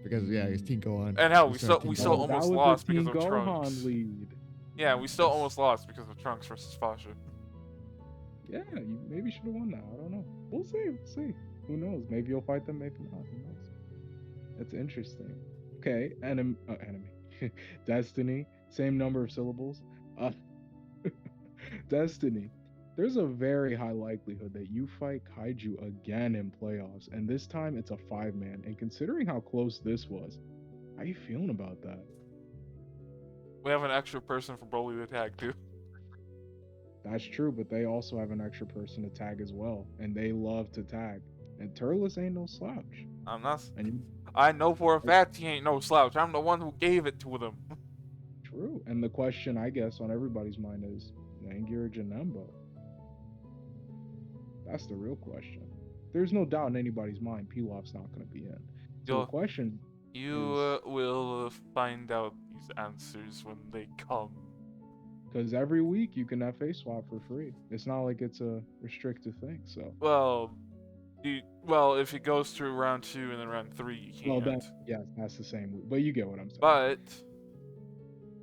because his team go on. And hell, we Sorry, still Team almost Gohan. that was lost the because Team of Gohan Trunks. lead. Yeah, we still almost lost because of Trunks versus Fasha. Yeah, you maybe should have won that. I don't know. We'll see. We'll see. Who knows? Maybe you'll fight them. Maybe not. Who knows? That's interesting. Okay, enemy. Destiny. Same number of syllables. Uh, Destiny. There's a very high likelihood that you fight Kaiju again in playoffs, and this time it's a 5-man. And considering how close this was, how you feeling about that? We have an extra person for Broly to tag too. That's true, but they also have an extra person to tag as well, and they love to tag. And Turles ain't no slouch. I'm not. And I know for a fact he ain't no slouch. I'm the one who gave it to them. true. And the question, I guess, on everybody's mind is Nangi or Janemba? That's the real question. There's no doubt in anybody's mind Pilaf's not going to be in. So the You'll- question You is will find out these answers when they come. because every week you can FA swap for free. It's not like it's a restricted thing. So, Well, if it goes through round 2 and then round 3, you can't. well, then, yes, that's the same week. But you get what I'm saying. But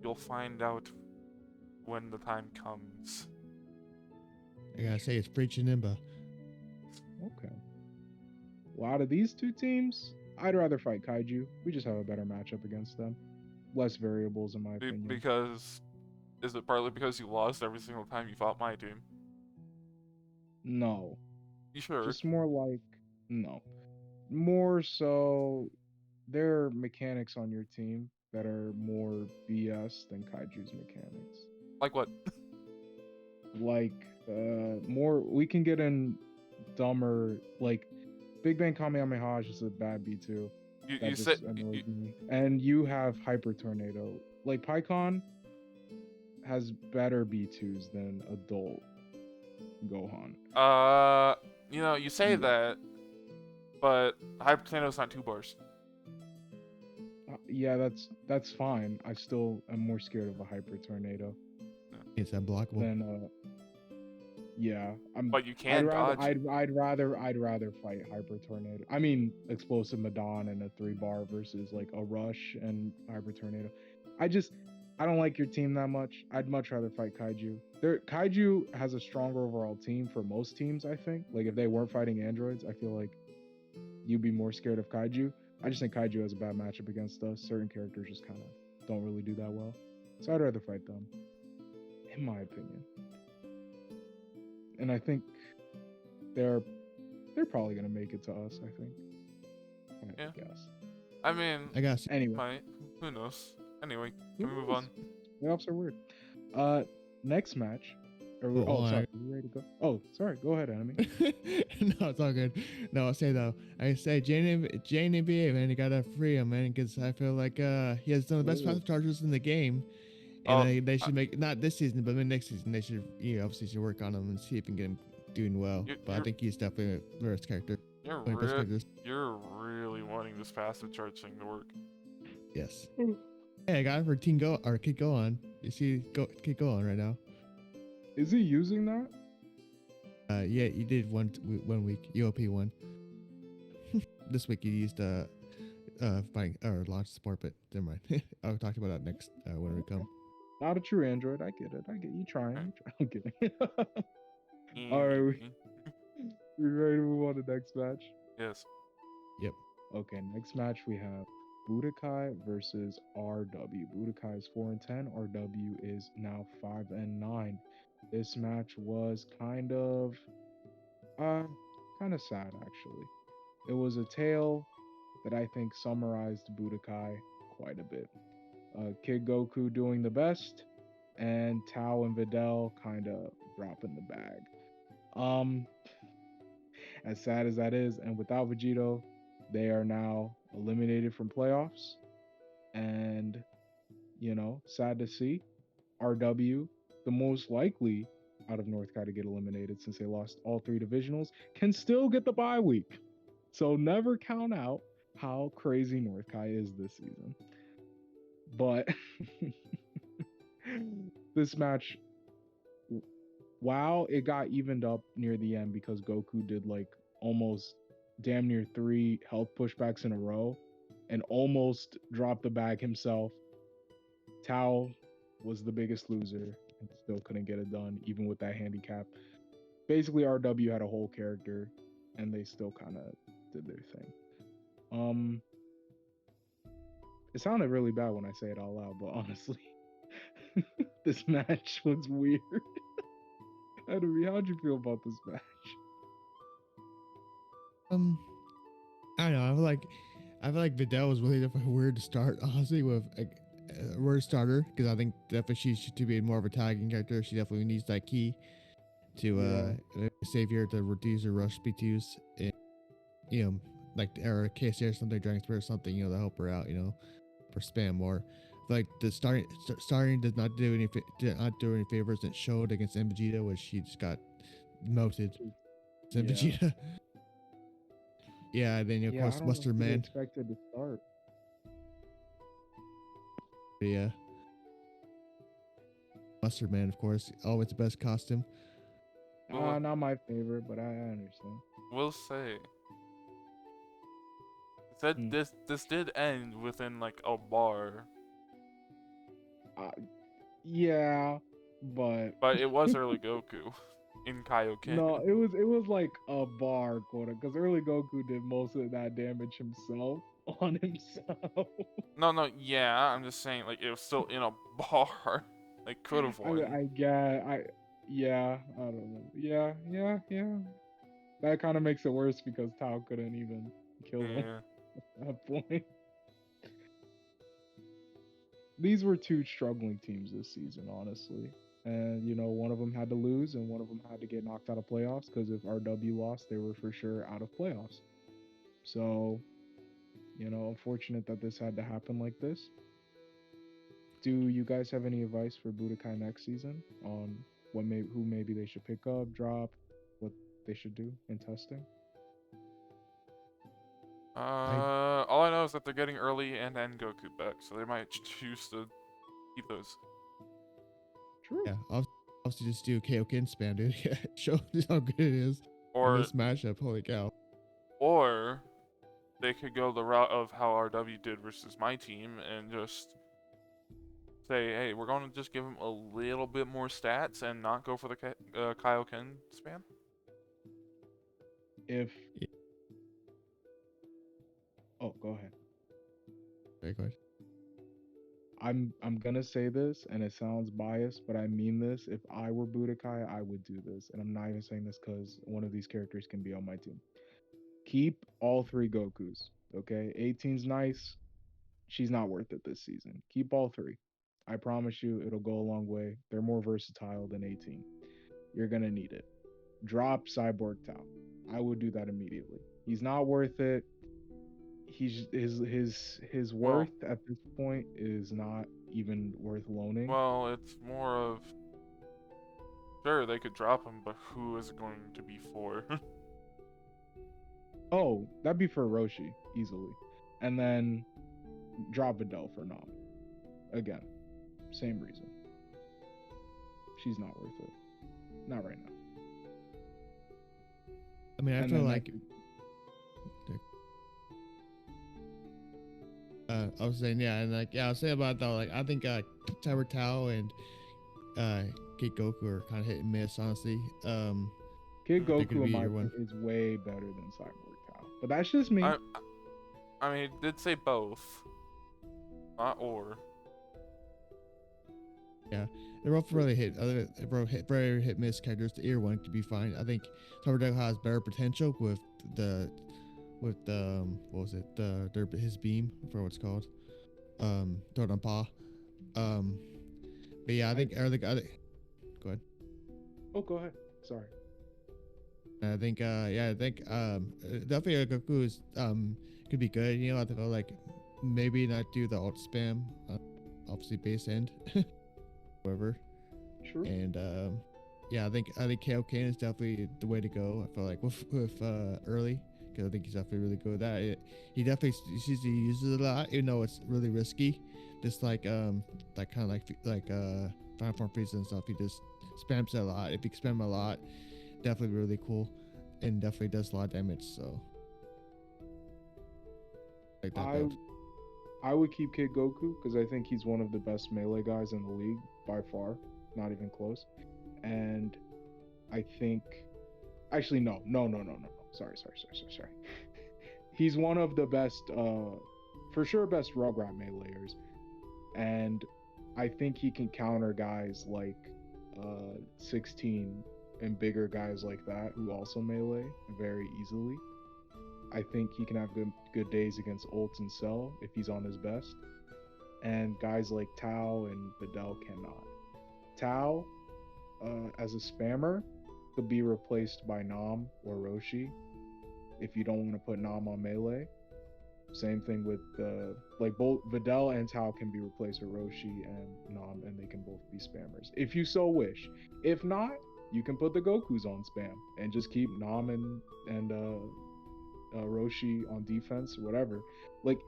you'll find out when the time comes. I gotta say, it's preaching Nimba. Okay. Well, out of these two teams, I'd rather fight Kaiju. We just have a better matchup against them. Less variables, in my opinion. Because is it partly because you lost every single time you fought my team? No. You sure? Just more like, no. More so, there are mechanics on your team that are more BS than Kaiju's mechanics. Like what? Like, more, we can get in dumber, like, Big Bang Kamehameha is just a bad B2. You said annoys me. And you have Hyper Tornado. Like, PyCon has better B2s than adult Gohan. you say that, but Hyper Tornado's not 2 bars. Yeah, that's fine. I still am more scared of a Hyper Tornado It's unblockable. than yeah. But you can dodge. I'd rather fight Hyper Tornado. I mean, Explosive Madon and a 3-bar versus like a Rush and Hyper Tornado. I don't like your team that much. I'd much rather fight Kaiju. Kaiju has a stronger overall team for most teams, I think. Like if they weren't fighting androids, I feel like you'd be more scared of Kaiju. I just think Kaiju has a bad matchup against us. Certain characters just kind of don't really do that well. So I'd rather fight them, in my opinion. And I think they're probably gonna make it to us. I think. I guess. I mean, I got Anyway, might. Who knows? Anyway, can we move on? Playoffs are weird. Next match. Alright. Sorry. Are you ready to go? Oh, sorry. Go ahead, enemy. No, it's all good. No, I'll say though. I say JNBA, man, you gotta free him, man, because I feel like he has some of the best Ooh. passive charges in the game. And they should make, not this season, but maybe next season, they should, obviously should work on him and see if we can get him doing well. But I think he's definitely a best character. You're One of the best characters. really wanting this passive charge thing to work. Yes. Hey, I got it for Teen Go or Kid Go On. You see, Kid Go On right now. Is he using that? Yeah, he did one week UOP one. This week he used fighting or launch support, but never mind. I'll talk about that next when we come. Not a true android. I get it. You trying. I'm kidding. All right, we ready to move on to the next match? Yes. Yep. Okay, next match we have Budokai versus RW. Budokai is 4-10. RW is now 5-9. This match was kind of sad actually. It was a tale that I think summarized Budokai quite a bit. Kid Goku doing the best, and Tao and Videl kind of dropping the bag. As sad as that is, and without Vegito, they are now eliminated from playoffs. And, sad to see. RW, the most likely out of North Kai to get eliminated since they lost all 3 divisionals, can still get the bye week. So never count out how crazy North Kai is this season. But this match, wow, it got evened up near the end because Goku did like almost damn near 3 health pushbacks in a row and almost dropped the bag himself. Tao was the biggest loser and still couldn't get it done, even with that handicap. basically RW had a whole character, and they still kind of did their thing. It sounded really bad when I say it out loud, but honestly, this match was weird. Enemy, how'd you feel about this match? Um, I don't know. I feel like Vidal was really definitely weird to start, honestly, with a word starter, because I think definitely she should be more of a tagging character. She definitely needs that key to save her to reduce her rush B2s, and, you know, like or KC or something, Dragon Spirit or something, you know, to help her out, you know, for spam more. Like the starting does not do did not do any favors. It showed against Vegeta, where she just got melted. Yeah. Vegeta. Yeah, then of Yeah, I course don't know Mustard who they Man. expected to start. Yeah, Mustard Man, of course, always the best costume. Well, Not my favorite, but I understand. we'll say. It said Hmm. this did end within like a bar, Uh, yeah, but but it was early Goku in Kaioken. no, it was like a bar quota because early Goku did most of that damage himself on himself. No, yeah, I'm just saying like it was still in a bar. Like could have I mean, won. I get, yeah, I don't know. Yeah. That kind of makes it worse because Tao couldn't even kill him Yeah. at that point. These were two struggling teams this season, honestly. And one of them had to lose, and one of them had to get knocked out of playoffs because if RW lost, they were for sure out of playoffs. So, unfortunate that this had to happen like this. Do you guys have any advice for Budokai next season on who maybe they should pick up, drop, what they should do in testing? All I know is that they're getting early and Goku back, so they might choose to keep those. True. Yeah, obviously just do Kaioken spam, dude. Yeah, show just how good it is in Or this matchup. Holy cow! or they could go the route of how RW did versus my team and just say, hey, we're going to just give them a little bit more stats and not go for the Kaioken spam. If Yeah. Oh, go ahead. Very good. I'm gonna say this, and it sounds biased, but I mean this. If I were Budokai, I would do this, and I'm not even saying this because one of these characters can be on my team. Keep all three Gokus. Okay, 18's nice. She's not worth it this season. Keep all three. I promise you, it'll go a long way. They're more versatile than 18. You're gonna need it. Drop Cyborg Tao. I would do that immediately. He's not worth it. His Well, worth at this point is not even worth loaning. well, it's more of sure they could drop him, but who is it going to be for? Oh, that'd be for Roshi easily, and then drop Videl for Nam. Again, same reason. She's not worth it. Not right now. I mean, I And feel then like I was saying, yeah, and like, yeah, I was saying about that. Like, I think Cyber Tao and Kid Goku are kind of hit and miss, honestly. Kid They could Goku, in be my your one. opinion, is way better than Cyborg Tao, but that's just me. I mean, it did say both, not or. Yeah, they're both really very hit miss characters. The ear one could be fine. I think Cyber Tao has better potential with the what was it his beam, I forgot what it's called, Dodonpa. But yeah, I think go ahead. Oh, go ahead. Sorry. I think definitely Goku is could be good. You know, I think like maybe not do the alt spam, obviously base end, whatever. True. And yeah, I think Kaioken is definitely the way to go. I feel like with early, because I think he's definitely really good with that. He definitely uses it a lot, even though it's really risky. Just like like kind of like Final Form Frieza and stuff. He just spams it a lot. If you spam a lot, definitely really cool, and definitely does a lot of damage. So like that build. I would keep Kid Goku because I think he's one of the best melee guys in the league by far, not even close. And I think Actually, no. Sorry. He's one of the best, for sure, best Rugrat meleeers, and I think he can counter guys like 16 and bigger guys like that who also melee very easily. I think he can have good days against Ult and Cell if he's on his best, and guys like Tao and Videl cannot. Tao, as a spammer, could be replaced by Nam or Roshi if you don't want to put Nam on melee. Same thing with like both Videl and Tao can be replaced with Roshi and Nam, and they can both be spammers if you so wish. If not, you can put the Gokus on spam and just keep Nam and Roshi on defense or whatever. Like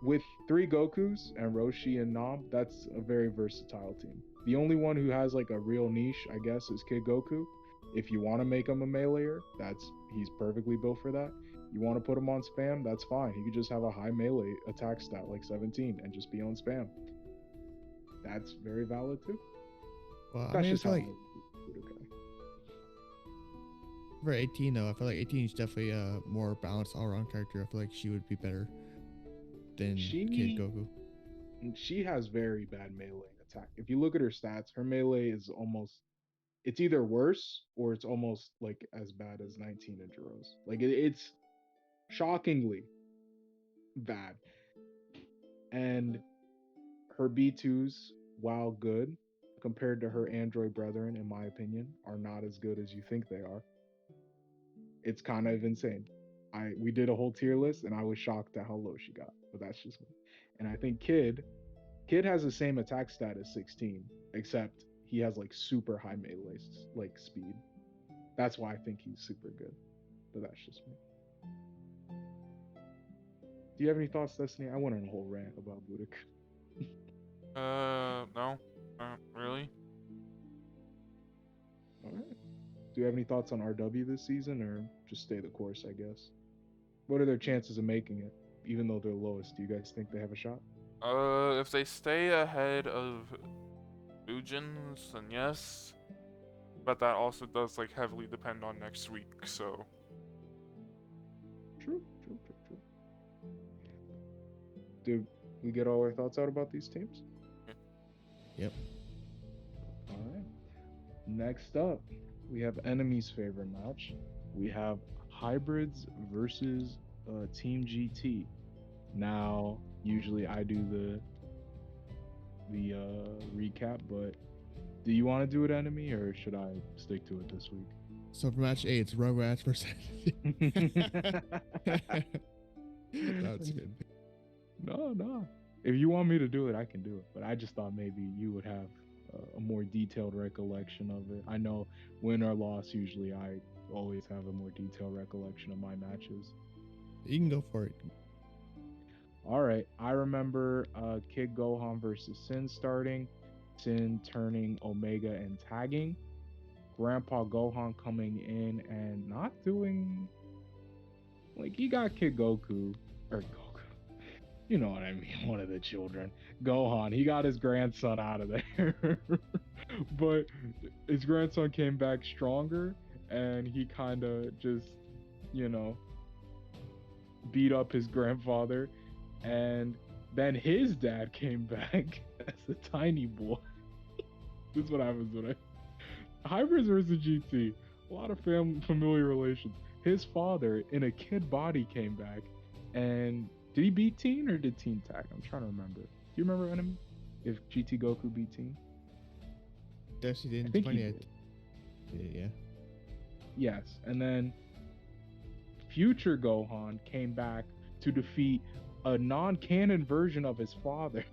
with 3 Gokus and Roshi and Nam, that's a very versatile team. The only one who has like a real niche, I guess, is Kid Goku. If you want to make him a meleeer, he's perfectly built for that. You want to put him on spam, that's fine. He could just have a high melee attack stat like 17 and just be on spam. That's very valid too. Well, That's just I how feel like for 18 though, I feel like 18 is definitely a more balanced all-around character. I feel like she would be better than Kid Goku. She has very bad melee attack. If you look at her stats, her melee is almost, it's either worse or it's almost like as bad as 19 in Jiro's. Like it's shockingly bad. And her B2s, while good, compared to her android brethren, in my opinion, are not as good as you think they are. It's kind of insane. We did a whole tier list and I was shocked at how low she got, but that's just me. And I think Kid has the same attack stat as 16, except he has like super high melee like speed. That's why I think he's super good. But that's just me. Do you have any thoughts, Destiny? I went on a whole rant about Budik. No, really. All right. Do you have any thoughts on RW this season, or just stay the course, I guess? What are their chances of making it, even though they're lowest? Do you guys think they have a shot? If they stay ahead of Ujins, then yes. But that also does like heavily depend on next week, so. True. Did we get all our thoughts out about these teams? Yep. All right. Next up, we have enemy's favorite match. We have hybrids versus Team GT. Now, usually I do the recap, but do you want to do it, enemy, or should I stick to it this week? So for match 8, it's Rugrats versus. That's good. No. If you want me to do it, I can do it. But I just thought maybe you would have a more detailed recollection of it. I know win or loss, usually I always have a more detailed recollection of my matches. You can go for it. All right. I remember Kid Gohan versus Sin starting, Sin turning Omega and tagging, Grandpa Gohan coming in and not doing, like, he got Kid Goku, or Goku, you know what I mean, one of the children, Gohan, he got his grandson out of there. But his grandson came back stronger, and he kind of just, beat up his grandfather. And then his dad came back as a tiny boy. This is what happens when Hybrids versus GT. A lot of familiar relations. His father in a kid body came back, and did he beat Teen or did Teen tag? I'm trying to remember. Do you remember, enemy? If GT Goku beat Teen? Definitely didn't. I think Funny, he did. Yeah. Yes, and then future Gohan came back to defeat a non-canon version of his father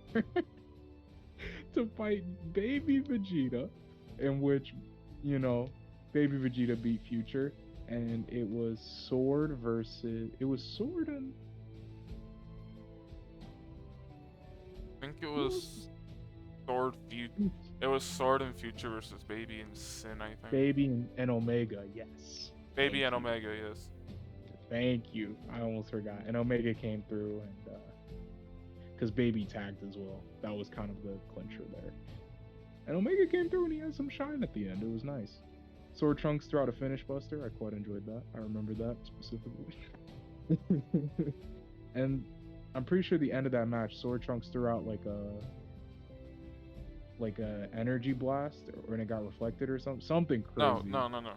to fight baby Vegeta, in which, baby Vegeta beat Future, and it was Sword and I think it was Sword It was Sword and Future versus Baby and Sin, I think. Baby and Omega, yes. Baby and Omega, yes. Thank you. I almost forgot. And Omega came through, and because Baby tagged as well. That was kind of the clincher there. And Omega came through, and he had some shine at the end. It was nice. Sword Trunks threw out a finish buster. I quite enjoyed that. I remember that specifically. And I'm pretty sure the end of that match, Sword Trunks threw out like a energy blast, or and it got reflected or something No, crazy. no, no, no.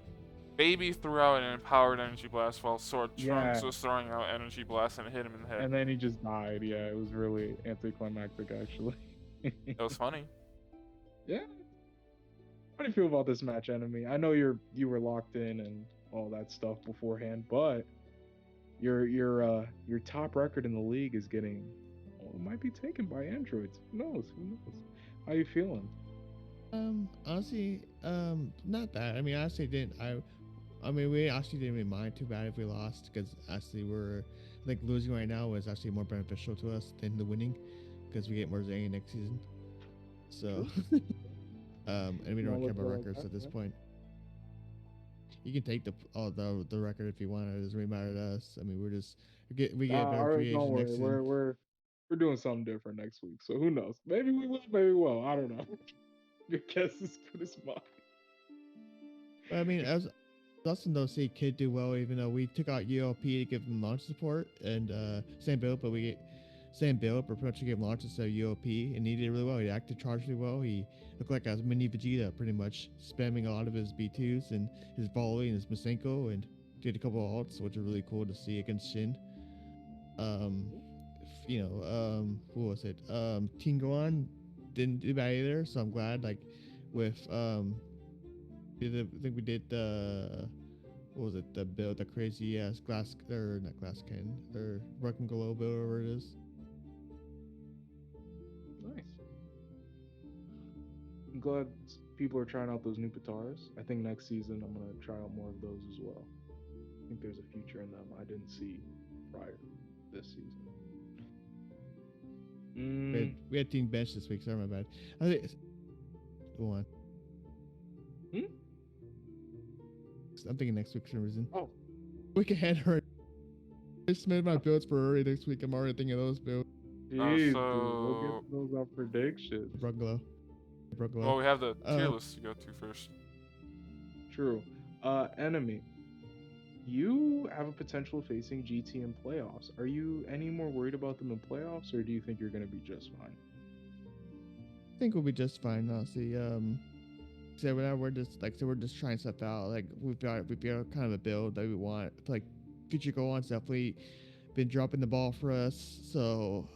Baby threw out an empowered energy blast while Sword Trunks Yeah, was throwing out energy blast and it hit him in the head. and then he just died. Yeah, it was really anticlimactic actually. It was funny. Yeah. How do you feel about this match, Enemy? I know you were locked in and all that stuff beforehand, but your top record in the league is getting, well, it might be taken by androids. Who knows? Who knows? How you feeling? Honestly, not that. I mean, honestly, didn't I mean, we actually didn't really mind too bad if we lost because actually I think losing right now is actually more beneficial to us than the winning because we get more Zane next season. So, and we You don't wanna care look about at it like records that? at this Yeah. point. You can take the record if you want. It doesn't really matter to us. I mean, we get better All free right, don't agent next worry. season. We're doing something different next week. So who knows? Maybe we will. Maybe we won't. I don't know. Your guess is good as mine. But I mean, as Dustin though, see Kid do well, even though we took out ULP to give him launch support and same build, but we get same build, but pretty much to give launch instead of ULP, and he did really well. He acted charged really well. He looked like a mini Vegeta, pretty much spamming a lot of his B2s and his volley and his Masenko, and did a couple of ults, which are really cool to see against Shin. Um, who was it? Tingoan didn't do bad either, so I'm glad. Like with I think we did the what was it? The build, the crazy ass glass or not glass can or broken glow build, whatever it is. Nice. I'm glad people are trying out those new guitars. I think next season I'm gonna try out more of those as well. I think there's a future in them I didn't see prior this season. We had team bench this week. Sorry, my bad. I think go on. Hmm? I'm thinking next week for some reason. Oh, Week ahead. Her. I just made my builds for early next week. I'm already thinking of those builds. jeez, dude. We'll So, get to those our predictions. Bruglow. well, we have the tier list to go to first. True. Enemy. You have a potential of facing GT in playoffs. Are you any more worried about them in playoffs, or do you think you're going to be just fine? I think we'll be just fine, honestly. So we're just trying stuff out. Like we've got kind of a build that we want. Like future go-ons definitely been dropping the ball for us. So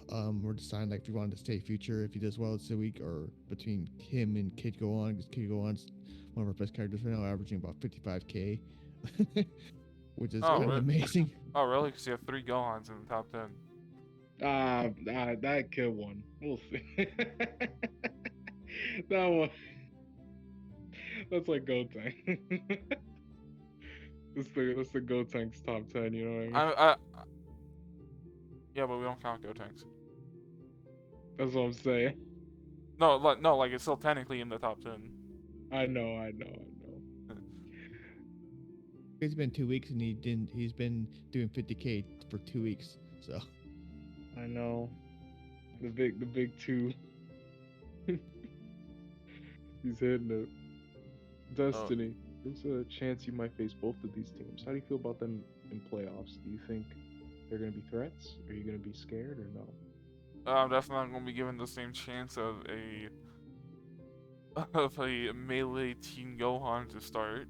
we're deciding like if we wanted to stay future if he does well this week, or between him and Kid Go On, because Kid Go On's one of our best characters right now, averaging about 55k, which is Oh, kind of really? amazing. Oh, really? Because you have 3 Gohans in the top 10. That kid one. We'll see. That one. That's like Gotenk. That's the Gotenk's top 10. You know what I mean? Yeah, but we don't count Gotenks. That's what I'm saying. No, like it's still technically in the top 10. I know. It's been 2 weeks and he's been doing 50k for 2 weeks. So I know. The big two. He's hitting it. Destiny. There's a chance you might face both of these teams. How do you feel about them in playoffs? Do you think they're going to be threats? Are you going to be scared or no? I'm definitely not going to be given the same chance of a melee Team Gohan to start.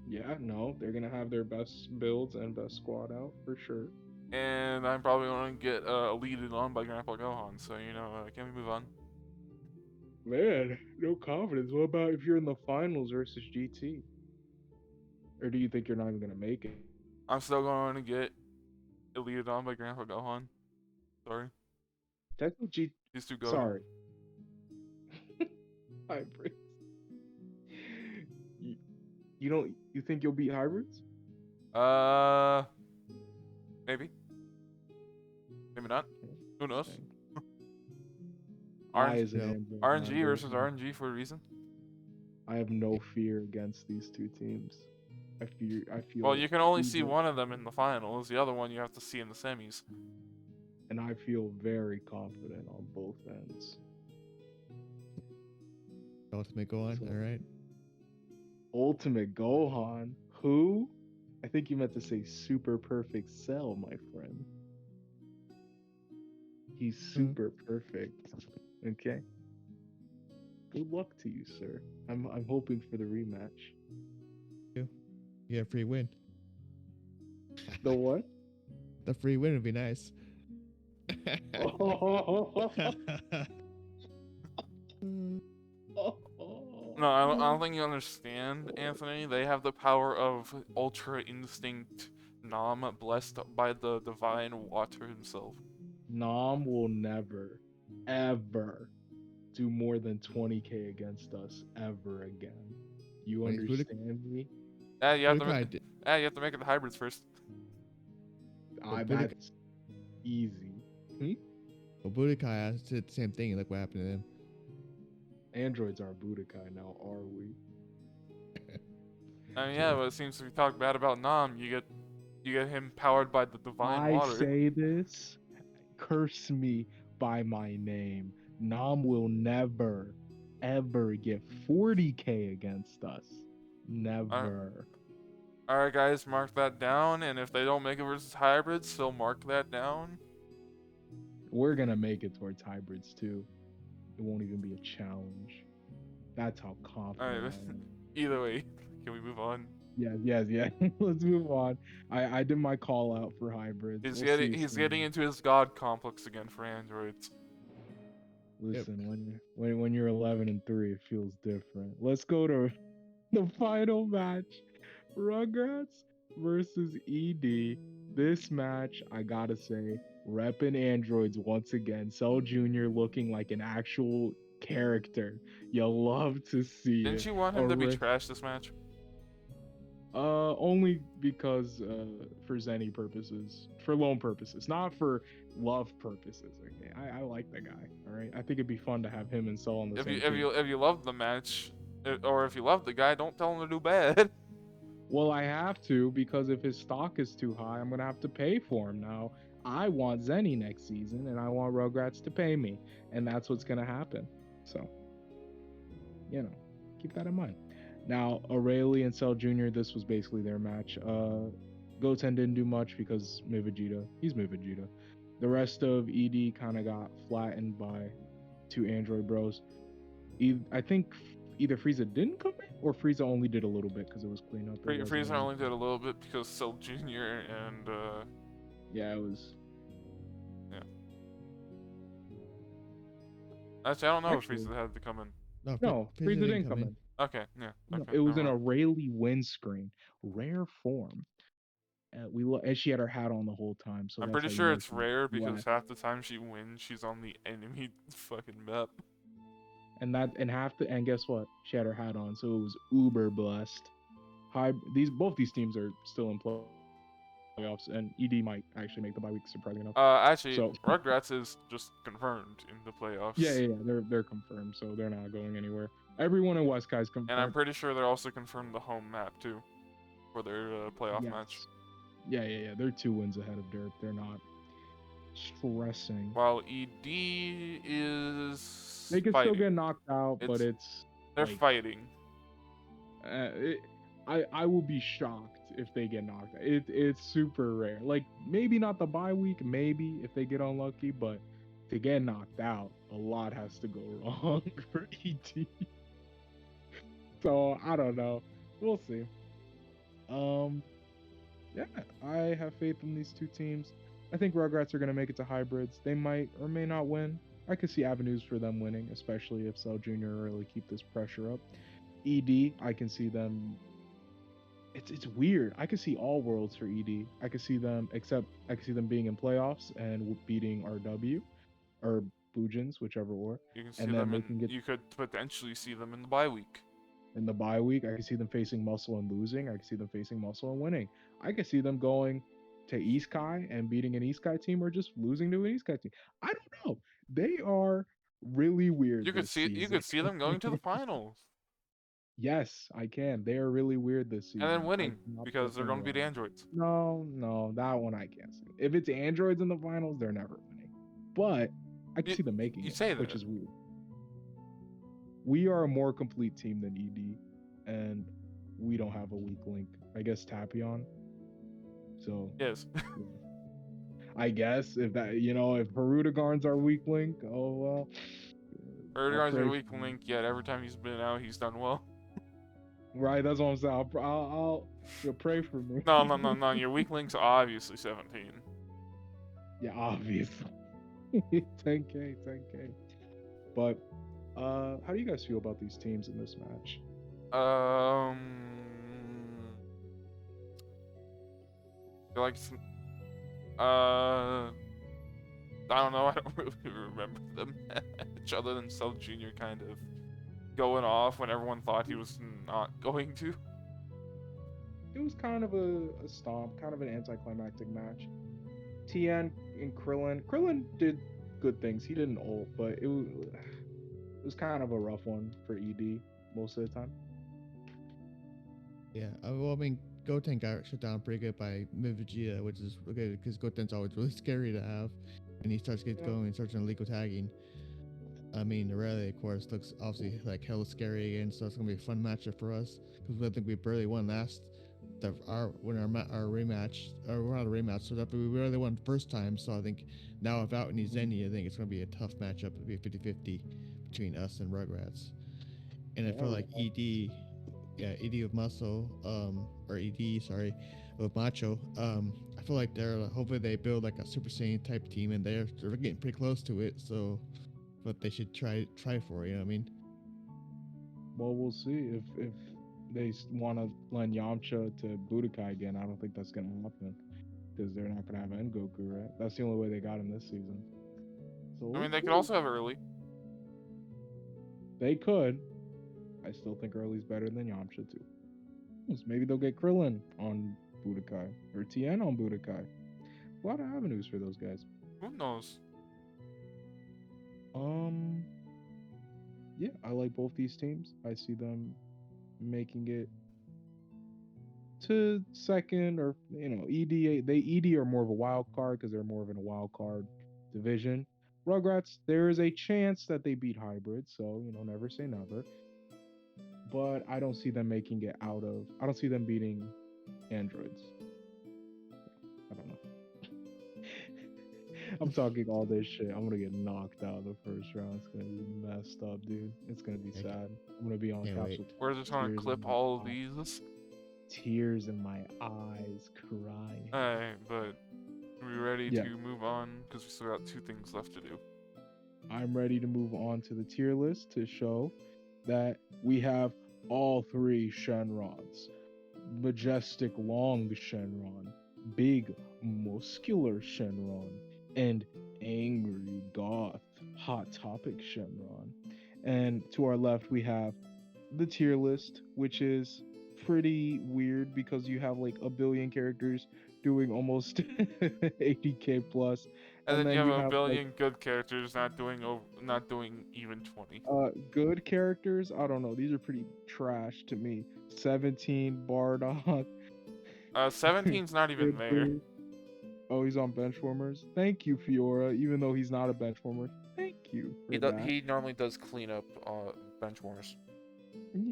Yeah, no, they're going to have their best builds and best squad out for sure. And I'm probably going to get leaded on by Grandpa Gohan, so, can we move on? Man, no confidence. What about if you're in the finals versus GT? Or do you think you're not even going to make it? I'm still going to get leaded on by Grandpa Gohan. Sorry. Technically, He's too good. sorry. Hybrids. You think you'll beat hybrids? Maybe. Maybe not. Who knows? Okay. I as an Yeah. Android RNG member, versus RNG for a reason. I have no fear against these two teams. I feel. Well, you can only these see are- one of them in the finals. The other one you have to see in the semis. and I feel very confident on both ends. Ultimate Go On. So- All right. Ultimate Gohan. Who? I think you meant to say Super Perfect Cell, my friend. He's Hmm. super perfect. Okay. Good luck to you, sir. I'm hoping for the rematch. You get a free win. The what? The free win would be nice. No, I don't think you understand, Anthony. They have the power of Ultra Instinct Nam, blessed by the divine water himself. Nam will never, ever do more than 20k against us ever again. You When he's understand me? Yeah, you have to Budokai make. did. Yeah, you have to make it the hybrids first. But Budokai, That's easy. Hmm? but Budokai did the same thing. Look what happened to him. Androids aren't Budokai now, are we? I mean, yeah, but it seems if you talk bad about Nam, you get him powered by the divine I water. say this, curse me by my name. Nam will never, ever get 40k against us. Never. Alright, guys, mark that down. And if they don't make it versus hybrids, still mark that down. We're gonna make it towards hybrids too. It won't even be a challenge. That's how confident Alright, I am. either way, can we move on? Yeah. Let's move on. I did my call out for hybrids. He's We'll see getting you he's soon. getting into his god complex again for androids. Listen, when you're 11-3, it feels different. Let's go to the final match: Rugrats versus ED. This match, I gotta say, repping androids once again. Cell Jr. looking like an actual character. You'll love to see Didn't it. you want him to be trash this match? Only because for Zenny purposes, for loan purposes, not for love purposes. Okay, I like the guy. All right, I think it'd be fun to have him and Cell on the If same you team. if you love the match, or if you love the guy, don't tell him to do bad. Well, I have to because if his stock is too high, I'm gonna have to pay for him now. I want Zenny next season, and I want Rugrats to pay me, and that's what's gonna happen. So, keep that in mind. Now, Aurelie and Cell Jr., this was basically their match. Goten didn't do much because Mivagita. He's Mivagita. The rest of ED kind of got flattened by two Android bros. I think either Frieza didn't come in or Frieza only did a little bit because it was cleanup. Frieza only did a little bit because Cell Jr. and Yeah, it was. yeah. Actually, I don't know Actually, if Frieza had to come in. No, Frieza didn't come in. Okay, yeah. No, Okay, it was an never mind. Aurelie windscreen, rare form. And she had her hat on the whole time, so I'm that's pretty how you sure know it's she's rare because wet. half the time she wins, she's on the enemy fucking map. And guess what? She had her hat on, so it was uber blessed. Both these teams are still in playoffs, and ED might actually make the bye week, surprisingly enough. Actually, So Rugrats is just confirmed in the playoffs. yeah, they're confirmed, so they're not going anywhere. Everyone in West Sky's confirmed. And I'm pretty sure they're also confirmed the home map too, for their playoff match. Yeah. They're 2 wins ahead of Derp. They're not stressing. While ED is They can fighting. still get knocked out, but they're fighting. I will be shocked if they get knocked out. It's super rare. Like maybe not the bye week, maybe if they get unlucky, but to get knocked out, a lot has to go wrong for ET. So I don't know. We'll see. Yeah, I have faith in these two teams. I think Rugrats are gonna make it to hybrids. They might or may not win. I could see avenues for them winning, especially if Cell Jr. really keep this pressure up. ED, I can see them. It's weird. I could see all worlds for ED. I could see them, except I could see them being in playoffs and beating RW or Bujins, whichever or. You can see And then them they in. can get You could potentially see them in the bye week. in the bye week. I could see them facing Muscle and losing. I could see them facing Muscle and winning. I could see them going to East Kai and beating an East Kai team or just losing to an East Kai team. I don't know. They are really weird You could this season. You could see them going to the finals. Yes, I can. They are really weird this season. And then winning because they're going to beat androids. No, that one I can't see. If it's androids in the finals, they're never winning. But I can see them making You it, say that. which is weird. We are a more complete team than ED, and we don't have a weak link. I guess Tapion. So Yes. yeah. I guess if that, if Harudagarn's our weak link, oh well. I'll Erdogan's pray your for weak him. link, yet every time he's been out, he's done well. Right, that's what I'm saying. You'll pray for me. No. Your weak link's obviously 17. Yeah, obviously. 10K, 10K. But how do you guys feel about these teams in this match? I feel like I don't know. I don't really remember them much other than Cell Jr. kind of going off when everyone thought he was not going to. It was kind of a stomp, kind of an anticlimactic match. Tien and Krillin. Krillin did good things. He didn't ult, but it was kind of a rough one for ED most of the time. Yeah, well, I mean, Goten got shut down pretty good by Vegeta, which is okay because Goten's always really scary to have, and he starts getting going and starts on illegal tagging. I mean, the rally, of course, looks obviously like hella scary again, so it's gonna be a fun matchup for us because I think we barely won last our rematch, or we're not a rematch, so that we barely won the first time. So I think now without any Zenny, I think it's gonna be a tough matchup. It'll be a 50-50 between us and Rugrats, and I feel like ED. Yeah, ED with Muscle, or ED, sorry, with Macho. I feel like hopefully they build like a Super Saiyan type team, and they're getting pretty close to it. So, but they should try for it. You know what I mean? Well, we'll see if they want to lend Yamcha to Budokai again. I don't think that's gonna happen because they're not gonna have Goku, right? That's the only way they got him this season. So I we'll mean, they could see. also have early. They could. I still think Early's better than Yamcha too. Maybe they'll get Krillin on Budokai or Tien on Budokai. A lot of avenues for those guys. Who knows? Um, yeah, I like both these teams. I see them making it to second, or ED. ED are more of a wild card because they're more of in a wild card division. Rugrats, there is a chance that they beat Hybrid, so never say never. But I don't see them making it out of. I don't see them beating androids. I don't know. I'm talking all this shit. I'm gonna get knocked out the first round. It's gonna be messed up, dude. It's gonna be sad. I'm gonna be on Can't Capsule. We're just gonna Tears clip in my all of eyes. these. Tears in my eyes, crying. Alright, but are we ready Yeah. to move on? Because we still got 2 things left to do. I'm ready to move on to the tier list to show that we have all 3 Shenrons. Majestic long Shenron, big muscular Shenron, and angry goth hot topic Shenron. And to our left we have the tier list, which is pretty weird because you have like a billion characters doing almost 80K plus, And then then you have you a have billion good characters not doing even 20. good characters. I don't know, these are pretty trash to me. 17 Bardock. 17's not even there. Oh, he's on Benchwarmers. Thank you, Fiora. Even though he's not a Benchwarmer, thank you for that. He normally does clean up Benchwarmers.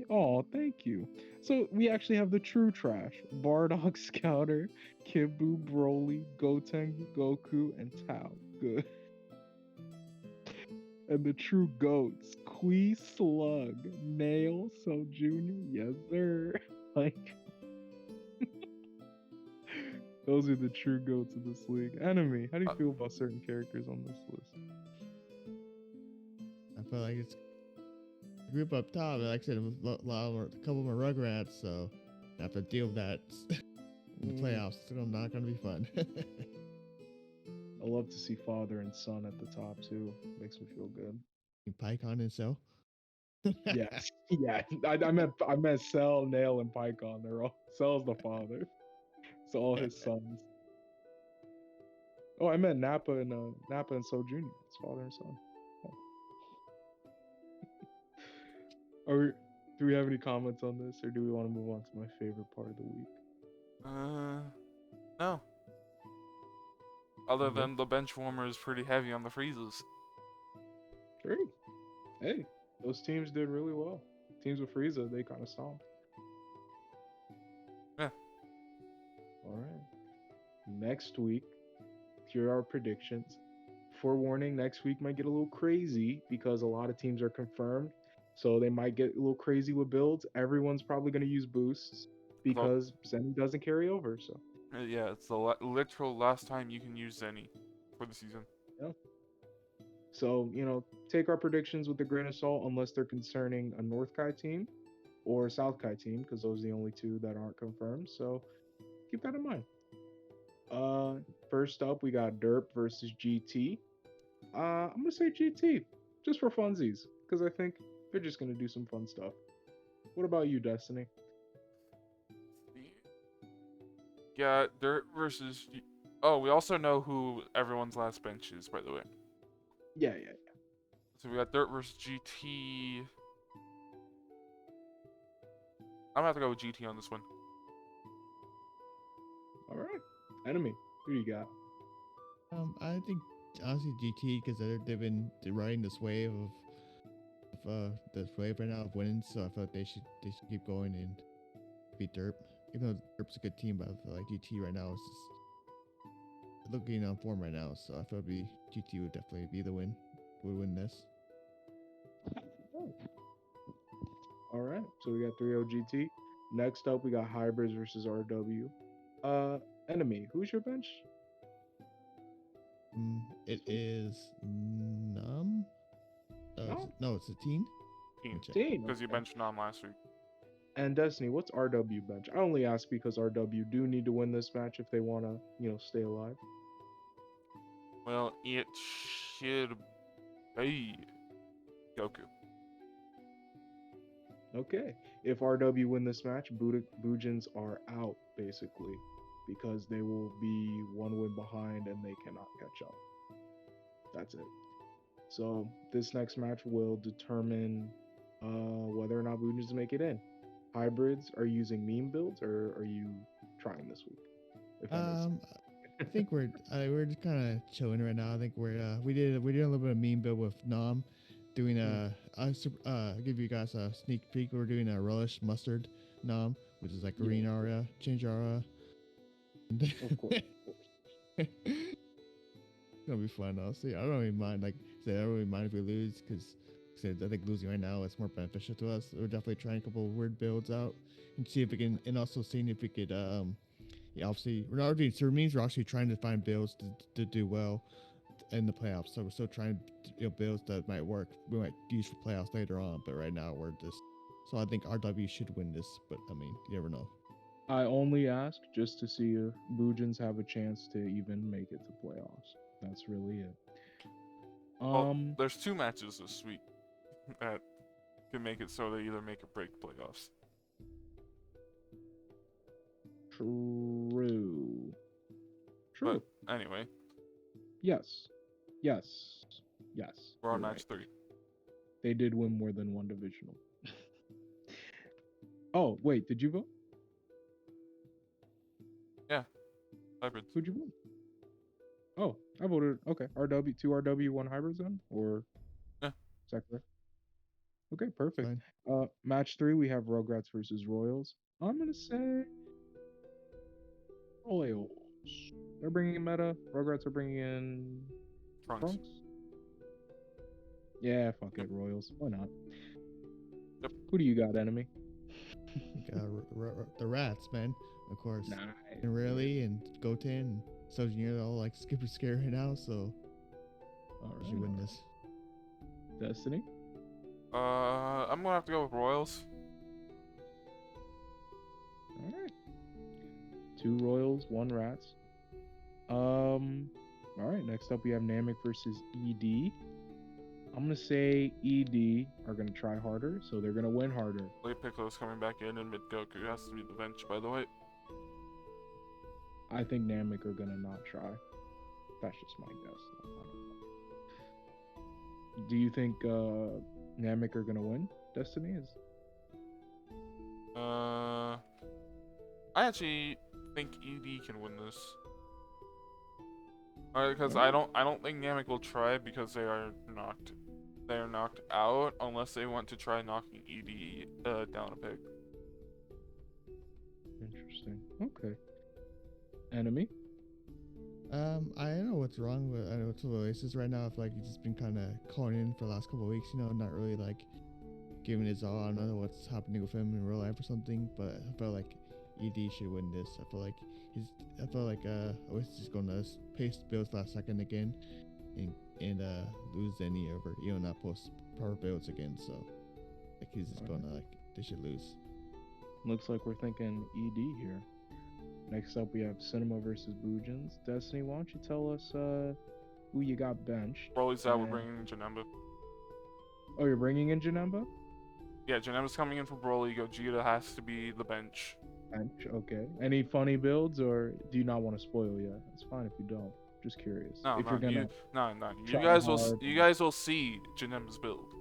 Oh, thank you. So we actually have the true trash: Bardock, Scouter, Kibu, Broly, Gotenks, Goku, and Tao. Good. And the true goats: Quee, Slug, Nail, Cell Jr. Yes, sir. Like, those are the true goats of this league. Enemy, how do you feel about certain characters on this list? I feel like it's group up top. Like I said, a couple more Rugrats, so I have to deal with that in the playoffs. It's not going to be fun. I love to see father and son at the top too. Makes me feel good. PyCon and Cell. Yes, yeah. I meant Cell, Nail, and Pycon. They're all Cell's the father. It's all his sons. Oh, I meant Nappa and Soul Jr. It's father and son. Oh. Do we have any comments on this, or do we want to move on to my favorite part of the week? No. Other than the Benchwarmer is pretty heavy on the freezes. True. Hey, those teams did really well. Teams with Frieza, they kind of stomped. All right. Next week, here are our predictions. Forewarning, next week might get a little crazy because a lot of teams are confirmed. So they might get a little crazy with builds. Everyone's probably going to use boosts So, because Zen doesn't carry over. So, yeah, it's the literal last time you can use any for the season. yeah. So, take our predictions with a grain of salt unless they're concerning a North Kai team or a South Kai team because those are the only two that aren't confirmed. So, keep that in mind. First up, we got Derp versus GT. I'm gonna say GT, just for funsies, because I think they're just gonna do some fun stuff. What about you, Destiny? Yeah, Dirt versus. Oh, we also know who everyone's last bench is, by the way. Yeah, yeah. So we got Dirt versus GT. I'm gonna have to go with GT on this one. All right. Enemy, who you got? I think honestly GT because they're riding this wave of this wave right now of winning, so I feel like they should keep going and beat Derp. Even though Derp's a good team, but I feel like GT right now is just looking on form right now, so I feel like GT would definitely be the would win this. All right. So we got 3-0 GT. Next up, we got Hybrids versus RW. Enemy, who's your bench? It is Num. No? No, it's a teen. Team. Because you benched Nom last week. And Destiny, what's RW bench? I only ask because RW do need to win this match if they want to, stay alive. Well, it should be Goku. Okay. If RW win this match, Bujins are out, basically, because they will be one win behind and they cannot catch up. That's it. So this next match will determine whether or not Bujins make it in. Hybrids are using meme builds, or are you trying this week? If that makes sense. I think we're just kind of chilling right now. I think we did a little bit of meme build with Nom, doing I'll give you guys a sneak peek. We're doing a relish mustard Nom, which is like green aura, change aura. Of course. It's gonna be fun. Honestly, I don't even mind. Like, I don't really mind if we lose because I think losing right now is more beneficial to us. We're definitely trying a couple of weird builds out and see if we can, and also seeing if we could obviously we're not doing so it means we're actually trying to find builds to do well in the playoffs. So we're still trying to builds that might work. We might use for playoffs later on, but right now we're just. So I think RW should win this, but I mean, you never know. I only ask just to see if Bujins have a chance to even make it to playoffs. That's really it. Well, there's 2 matches this week that can make it so they either make or break playoffs. True. But anyway. Yes. We're on You're match 3. They did win more than one divisional. Oh, wait, did you vote? Yeah. Hybrids. Who'd you vote? Oh, I voted. Okay, RW, 2 RW, 1 hybrids then? Or yeah. Is that correct? Okay, perfect. Fine. Match 3, we have Rugrats versus Royals. I'm gonna say Royals. They're bringing in meta. Rugrats are bringing in Trunks. Yeah, fuck it, Royals. Why not? Yep. Who do you got, enemy? The rats, man. Of course. Nice. And Rayleigh and Goten and Sojin are all like super scared right now, so we should win this. Destiny? I'm gonna have to go with Royals. Alright. 2 Royals, 1 Rats. Alright, next up we have Namek versus ED. I'm gonna say ED are gonna try harder, so they're gonna win harder. Late Piccolo's coming back in, and mid Goku has to be the bench, by the way. I think Namek are gonna not try. That's just my guess. I don't know. Do you think Namek are gonna win? Destiny is. I actually think ED can win this. Because I don't think Namek will try because they are knocked out unless they want to try knocking ED down a peg. Interesting. Okay. Enemy? I don't know what's wrong with I know what's with Oasis right now. I feel like he's just been kind of calling in for the last couple of weeks, not really like giving his all. I don't know what's happening with him in real life or something, but I feel like ED should win this. I feel like Oasis is gonna pace builds last second again, and lose any over not post power builds again. So like he's just gonna they should lose. Looks like we're thinking ED here. Next up, we have Cinema versus Bujins. Destiny, why don't you tell us who you got benched? Broly's out. We're and- bringing in Janemba. Oh, you're bringing in Janemba? Yeah, Janemba's coming in for Broly. Gogeta has to be the bench. Bench, okay. Any funny builds, or do you not want to spoil yet? It's fine if you don't. Just curious. No, if no, you're gonna, You try guys hard. you guys will see Janemba's build.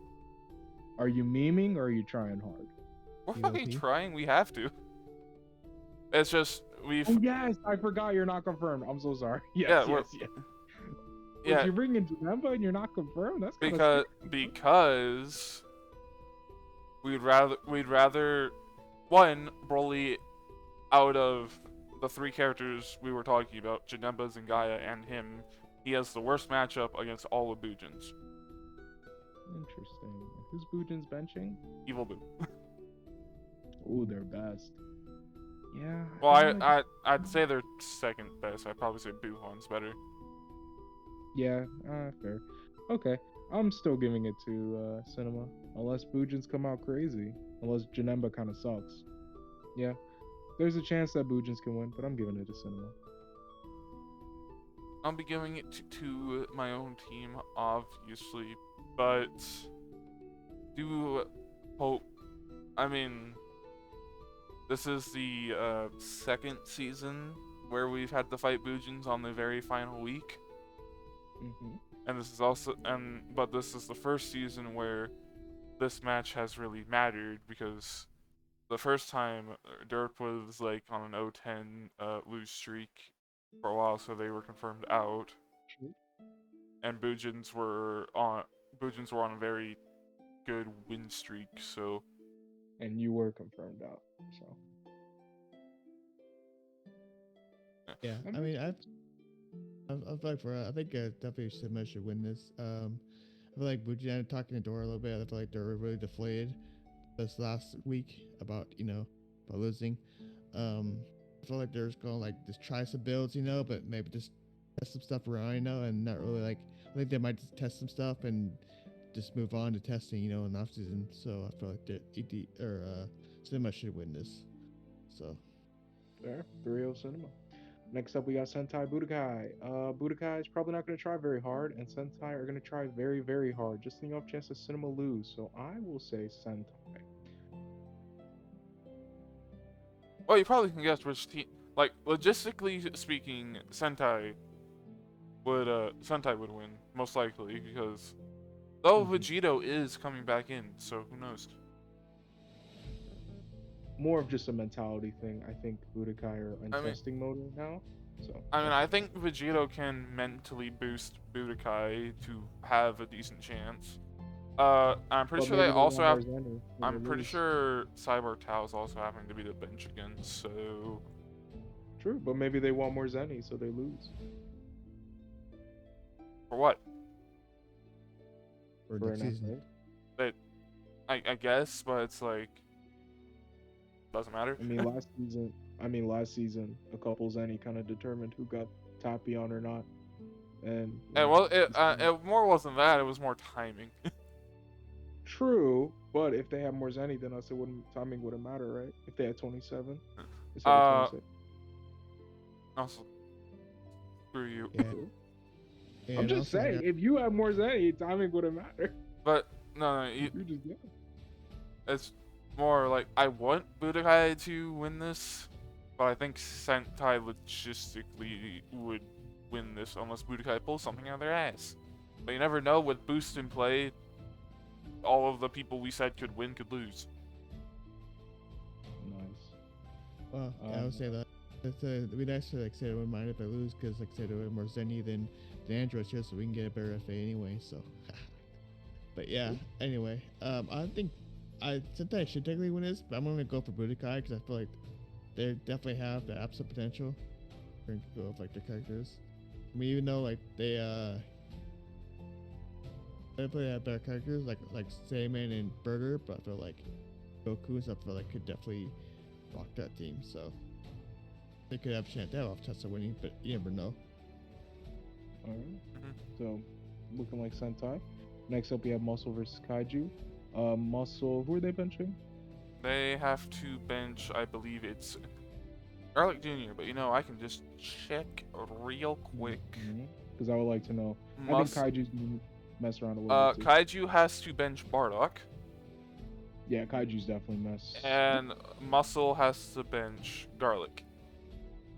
Are you memeing or are you trying hard? We're PvP? fucking trying. We have to. It's just we've. Oh yes, I forgot you're not confirmed. I'm so sorry. Yes, Yeah, yes, we're- yes. Yeah, If you're bringing Janemba and you're not confirmed, that's kinda because we'd rather one Broly out of the three characters we were talking about, Janemba, Zingaya, and him, he has the worst matchup against all of Bujins. interesting. Who's Bujin's benching? Evil Boo. Ooh, they're best. Yeah. Well, feel like- I'd say they're second best. I'd probably say Buhon's better. Yeah, fair. Okay, I'm still giving it to Cinema, unless Bujins come out crazy. Unless Janemba kind of sucks. Yeah, there's a chance that Bujins can win, but I'm giving it to Cinema. I'll be giving it to my own team, obviously, but do hope. I mean, this is the second season where we've had to fight Bujins on the very final week, and this is but this is the first season where this match has really mattered, because the first time Dirk was like on an 0-10 lose streak for a while, so they were confirmed out, True. and Bujins were on a very good win streak, so And you were confirmed out, so. Yeah, I Okay. mean, I feel like I think definitely Cinema should win this. I feel like Bujin talking to Dora a little bit. I feel like they're really deflated this last week about about losing. I feel like they're just gonna just try some builds, but maybe just test some stuff around, and not really I think they might just test some stuff and just move on to testing, in off season. So I feel like Cinema should win this. So Fair. 3-0 Cinema. Next up, we got Sentai Budokai. Budokai is probably not going to try very hard, and Sentai are going to try very, very hard, just in the off chance that Cinema lose. So I will say Sentai. well, you probably can guess which team. Like, logistically speaking, Sentai would win most likely, because though Vegito is coming back in, so who knows? More of just a mentality thing. I think Budokai are in I mean- testing mode right now. So I mean, I think Vegito can mentally boost Budokai to have a decent chance. I'm pretty But sure maybe they they also want have. more Zenny, so I'm they pretty lose. sure Cyber Tao's also having to be the bench again, so. True, but maybe they want more Zenny, so they lose. For what? for For next an season. athlete. I guess, but it's like. Doesn't matter. I mean, last season, a couple Zenny kind of determined who got Tapion or not. And It more wasn't that, it was more timing. true, but if they had more Zenny than us, timing wouldn't matter, right? If they had 27 instead Uh, of 26. Also, screw you. Yeah. I'm And just also, saying, if you had more Zenny, timing wouldn't matter. But, no, You just yeah. it's more like, I want Budokai to win this, but I think Sentai logistically would win this unless Budokai pulls something out of their ass. But you never know, with Boost in play, all of the people we said could win could lose. Nice. Well, yeah, I would say that. It'd be nice to say I wouldn't mind if I lose, because I said, we're more Zenny than the androids here, so we can get a better FA anyway. So, but yeah. Anyway, I think Sentai should technically win this, but I'm gonna go for Budokai because I feel like they definitely have the absolute potential. bring people of like their characters. I mean, even though like they play have better characters like Saiyaman and Burger, but I feel like Goku and stuff I feel like could definitely rock that team. So they could have a chance. They have a chance of winning, but you never know. All right. Mhm. So, looking like Sentai. Next up, we have Muscle versus Kaiju. Muscle, who are they benching? They have to bench, I believe it's Garlic Jr., but I can just check real quick. Because I would like to know. I think Kaiju's gonna mess around a little bit too. Kaiju has to bench Bardock, Yeah, Kaiju's definitely mess. and Muscle has to bench Garlic.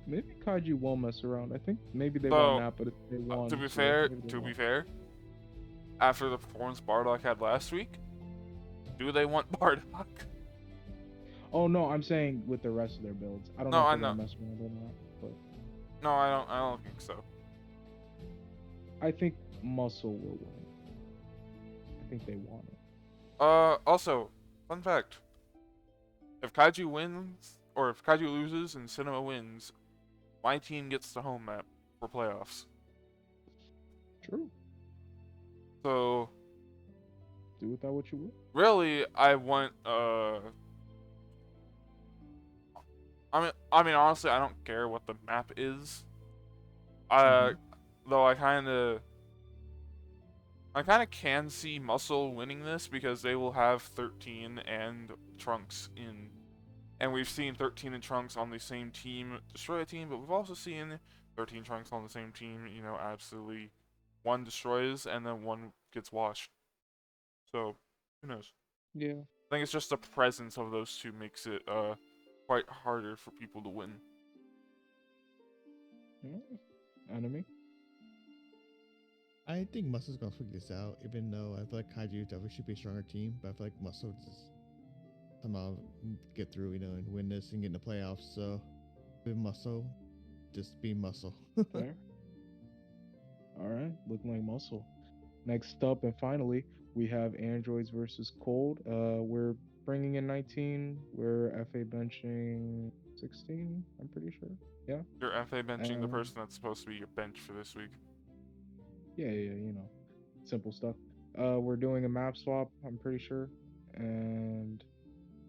Maybe Kaiju will mess around. I think maybe they So, won't nap, but if they want to be so fair, maybe they to be won't. fair, after the performance Bardock had last week, do they want Bardock? Oh no, I'm saying with the rest of their builds. I don't No, know if I they're know. gonna mess around or not, but No, I don't think so. I think Muscle will win. I think they want it. Also, fun fact: if Kaiju wins, or if Kaiju loses and Cinema wins, my team gets the home map for playoffs. True. So Do with that what you will. really, I want I mean, honestly, I don't care what the map is. Though I kind of can see Muscle winning this because they will have 13 and Trunks in, and we've seen 13 and Trunks on the same team destroy a team, but we've also seen 13 Trunks on the same team, absolutely one destroys and then one gets washed. So, who knows? Yeah. I think it's just the presence of those two makes it quite harder for people to win. Enemy. I think Muscle's gonna figure this out, even though I feel like Kaiju definitely should be a stronger team, but I feel like Muscle just somehow get through, and win this and get in the playoffs. So with Muscle, just be Muscle. Fair. All right, looking like Muscle. Next up, and finally, we have Androids versus Cold. We're bringing in 19. We're FA benching 16. I'm pretty sure. Yeah. You're FA benching the person that's supposed to be your bench for this week. Yeah. Simple stuff. We're doing a map swap. I'm pretty sure, and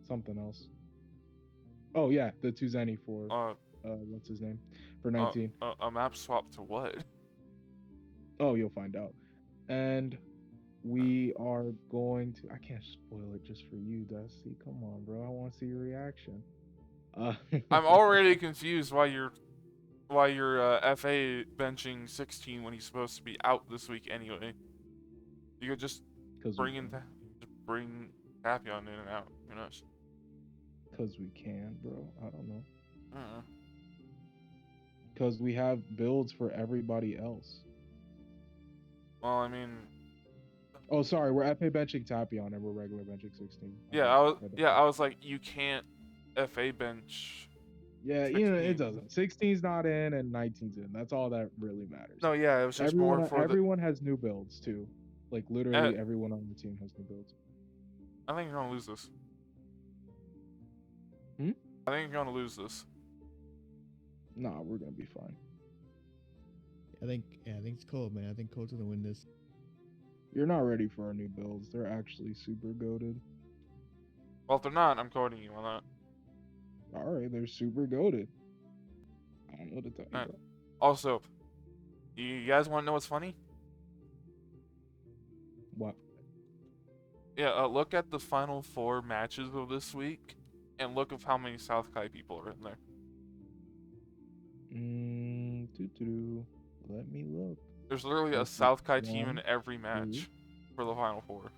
something else. Oh yeah, the Tuzeni for what's his name for 19. A map swap to what? Oh, you'll find out. And we are going to. I can't spoil it just for you, Dusty. Come on, bro. I want to see your reaction. I'm already confused why you're FA benching 16 when he's supposed to be out this week anyway. You could just bring Papillon in and out. Who knows? Because we can, bro. I don't know. Uh-uh. Because we have builds for everybody else. Well, I mean. Oh, sorry. We're FA benching Tapion and we're regular benching 16. I was like, you can't FA bench. Yeah, 16. it doesn't. 16's not in and 19's in. That's all that really matters. No, yeah, it was just more for everyone has new builds too. Like literally everyone on the team has new builds. I think you're gonna lose this. I think you're gonna lose this. Nah, we're gonna be fine. I think it's Cold, man. I think Cold's gonna win this. You're not ready for our new builds. They're actually super goated. Well, if they're not, I'm quoting you on that. Alright, they're super goated. I don't know what to tell you. Right. Also, you guys want to know what's funny? What? Yeah, look at the final 4 matches of this week, and look at how many South Kai people are in there. Let me look. There's literally a South Kai team in every match for the final 4.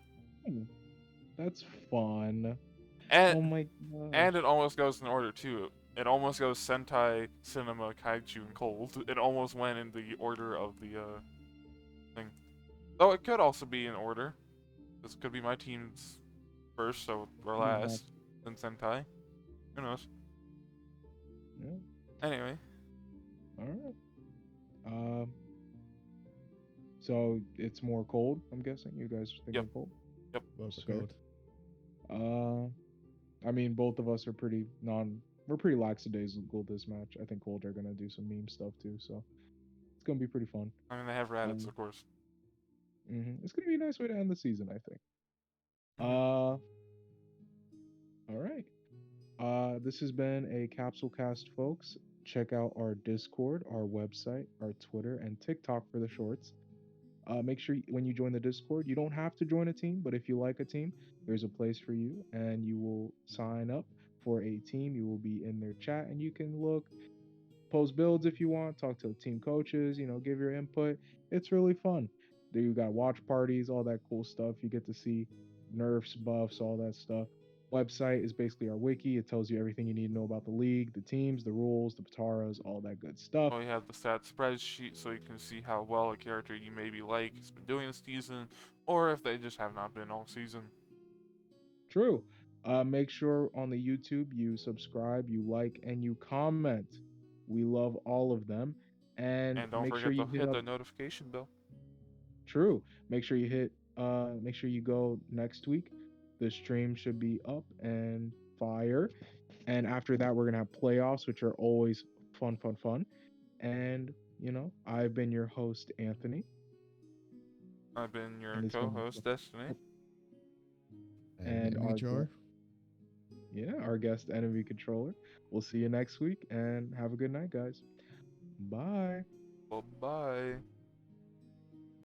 That's fun. And, oh my god. And it almost goes in order too. It almost goes Sentai, Cinema, Kaiju, and Cold. It almost went in the order of the thing. Though it could also be in order. This could be my team's first, so we're last. Then Sentai. Who knows? Yeah. Anyway. Alright. So it's more Cold, I'm guessing. You guys are thinking Cold? Yep. Both Cold. I mean, both of us are pretty we're pretty lackadaisical this match. I think Cold are gonna do some meme stuff too, so it's gonna be pretty fun. I mean, they have Raditz, Um, of course. It's gonna be a nice way to end the season, I think. Mhm. All right. This has been a Capsule Cast, folks. Check out our Discord, our website, our Twitter, and TikTok for the shorts. Make sure when you join the Discord, you don't have to join a team, but if you like a team, there's a place for you, and you will sign up for a team. You will be in their chat, and you can look, post builds if you want, talk to team coaches, give your input. It's really fun. There you got watch parties, all that cool stuff. You get to see nerfs, buffs, all that stuff. Website is basically our wiki. It tells you everything you need to know about the league, the teams, the rules, the Pataras, all that good stuff. Well, you have the stat spreadsheet so you can see how well a character you maybe like has been doing this season, or if they just have not been all season. True. Make sure on the YouTube you subscribe, you like, and you comment. We love all of them. And And don't make sure forget you to hit hit up. the notification bell. True. Make sure you go next week. The stream should be up and fire. And after that, we're gonna have playoffs, which are always fun, fun, fun. And I've been your host, Anthony. I've been And your this has been co-host, Destiny. and Enemy controller. our guest enemy controller. We'll see you next week and have a good night, guys. Bye. Bye-bye.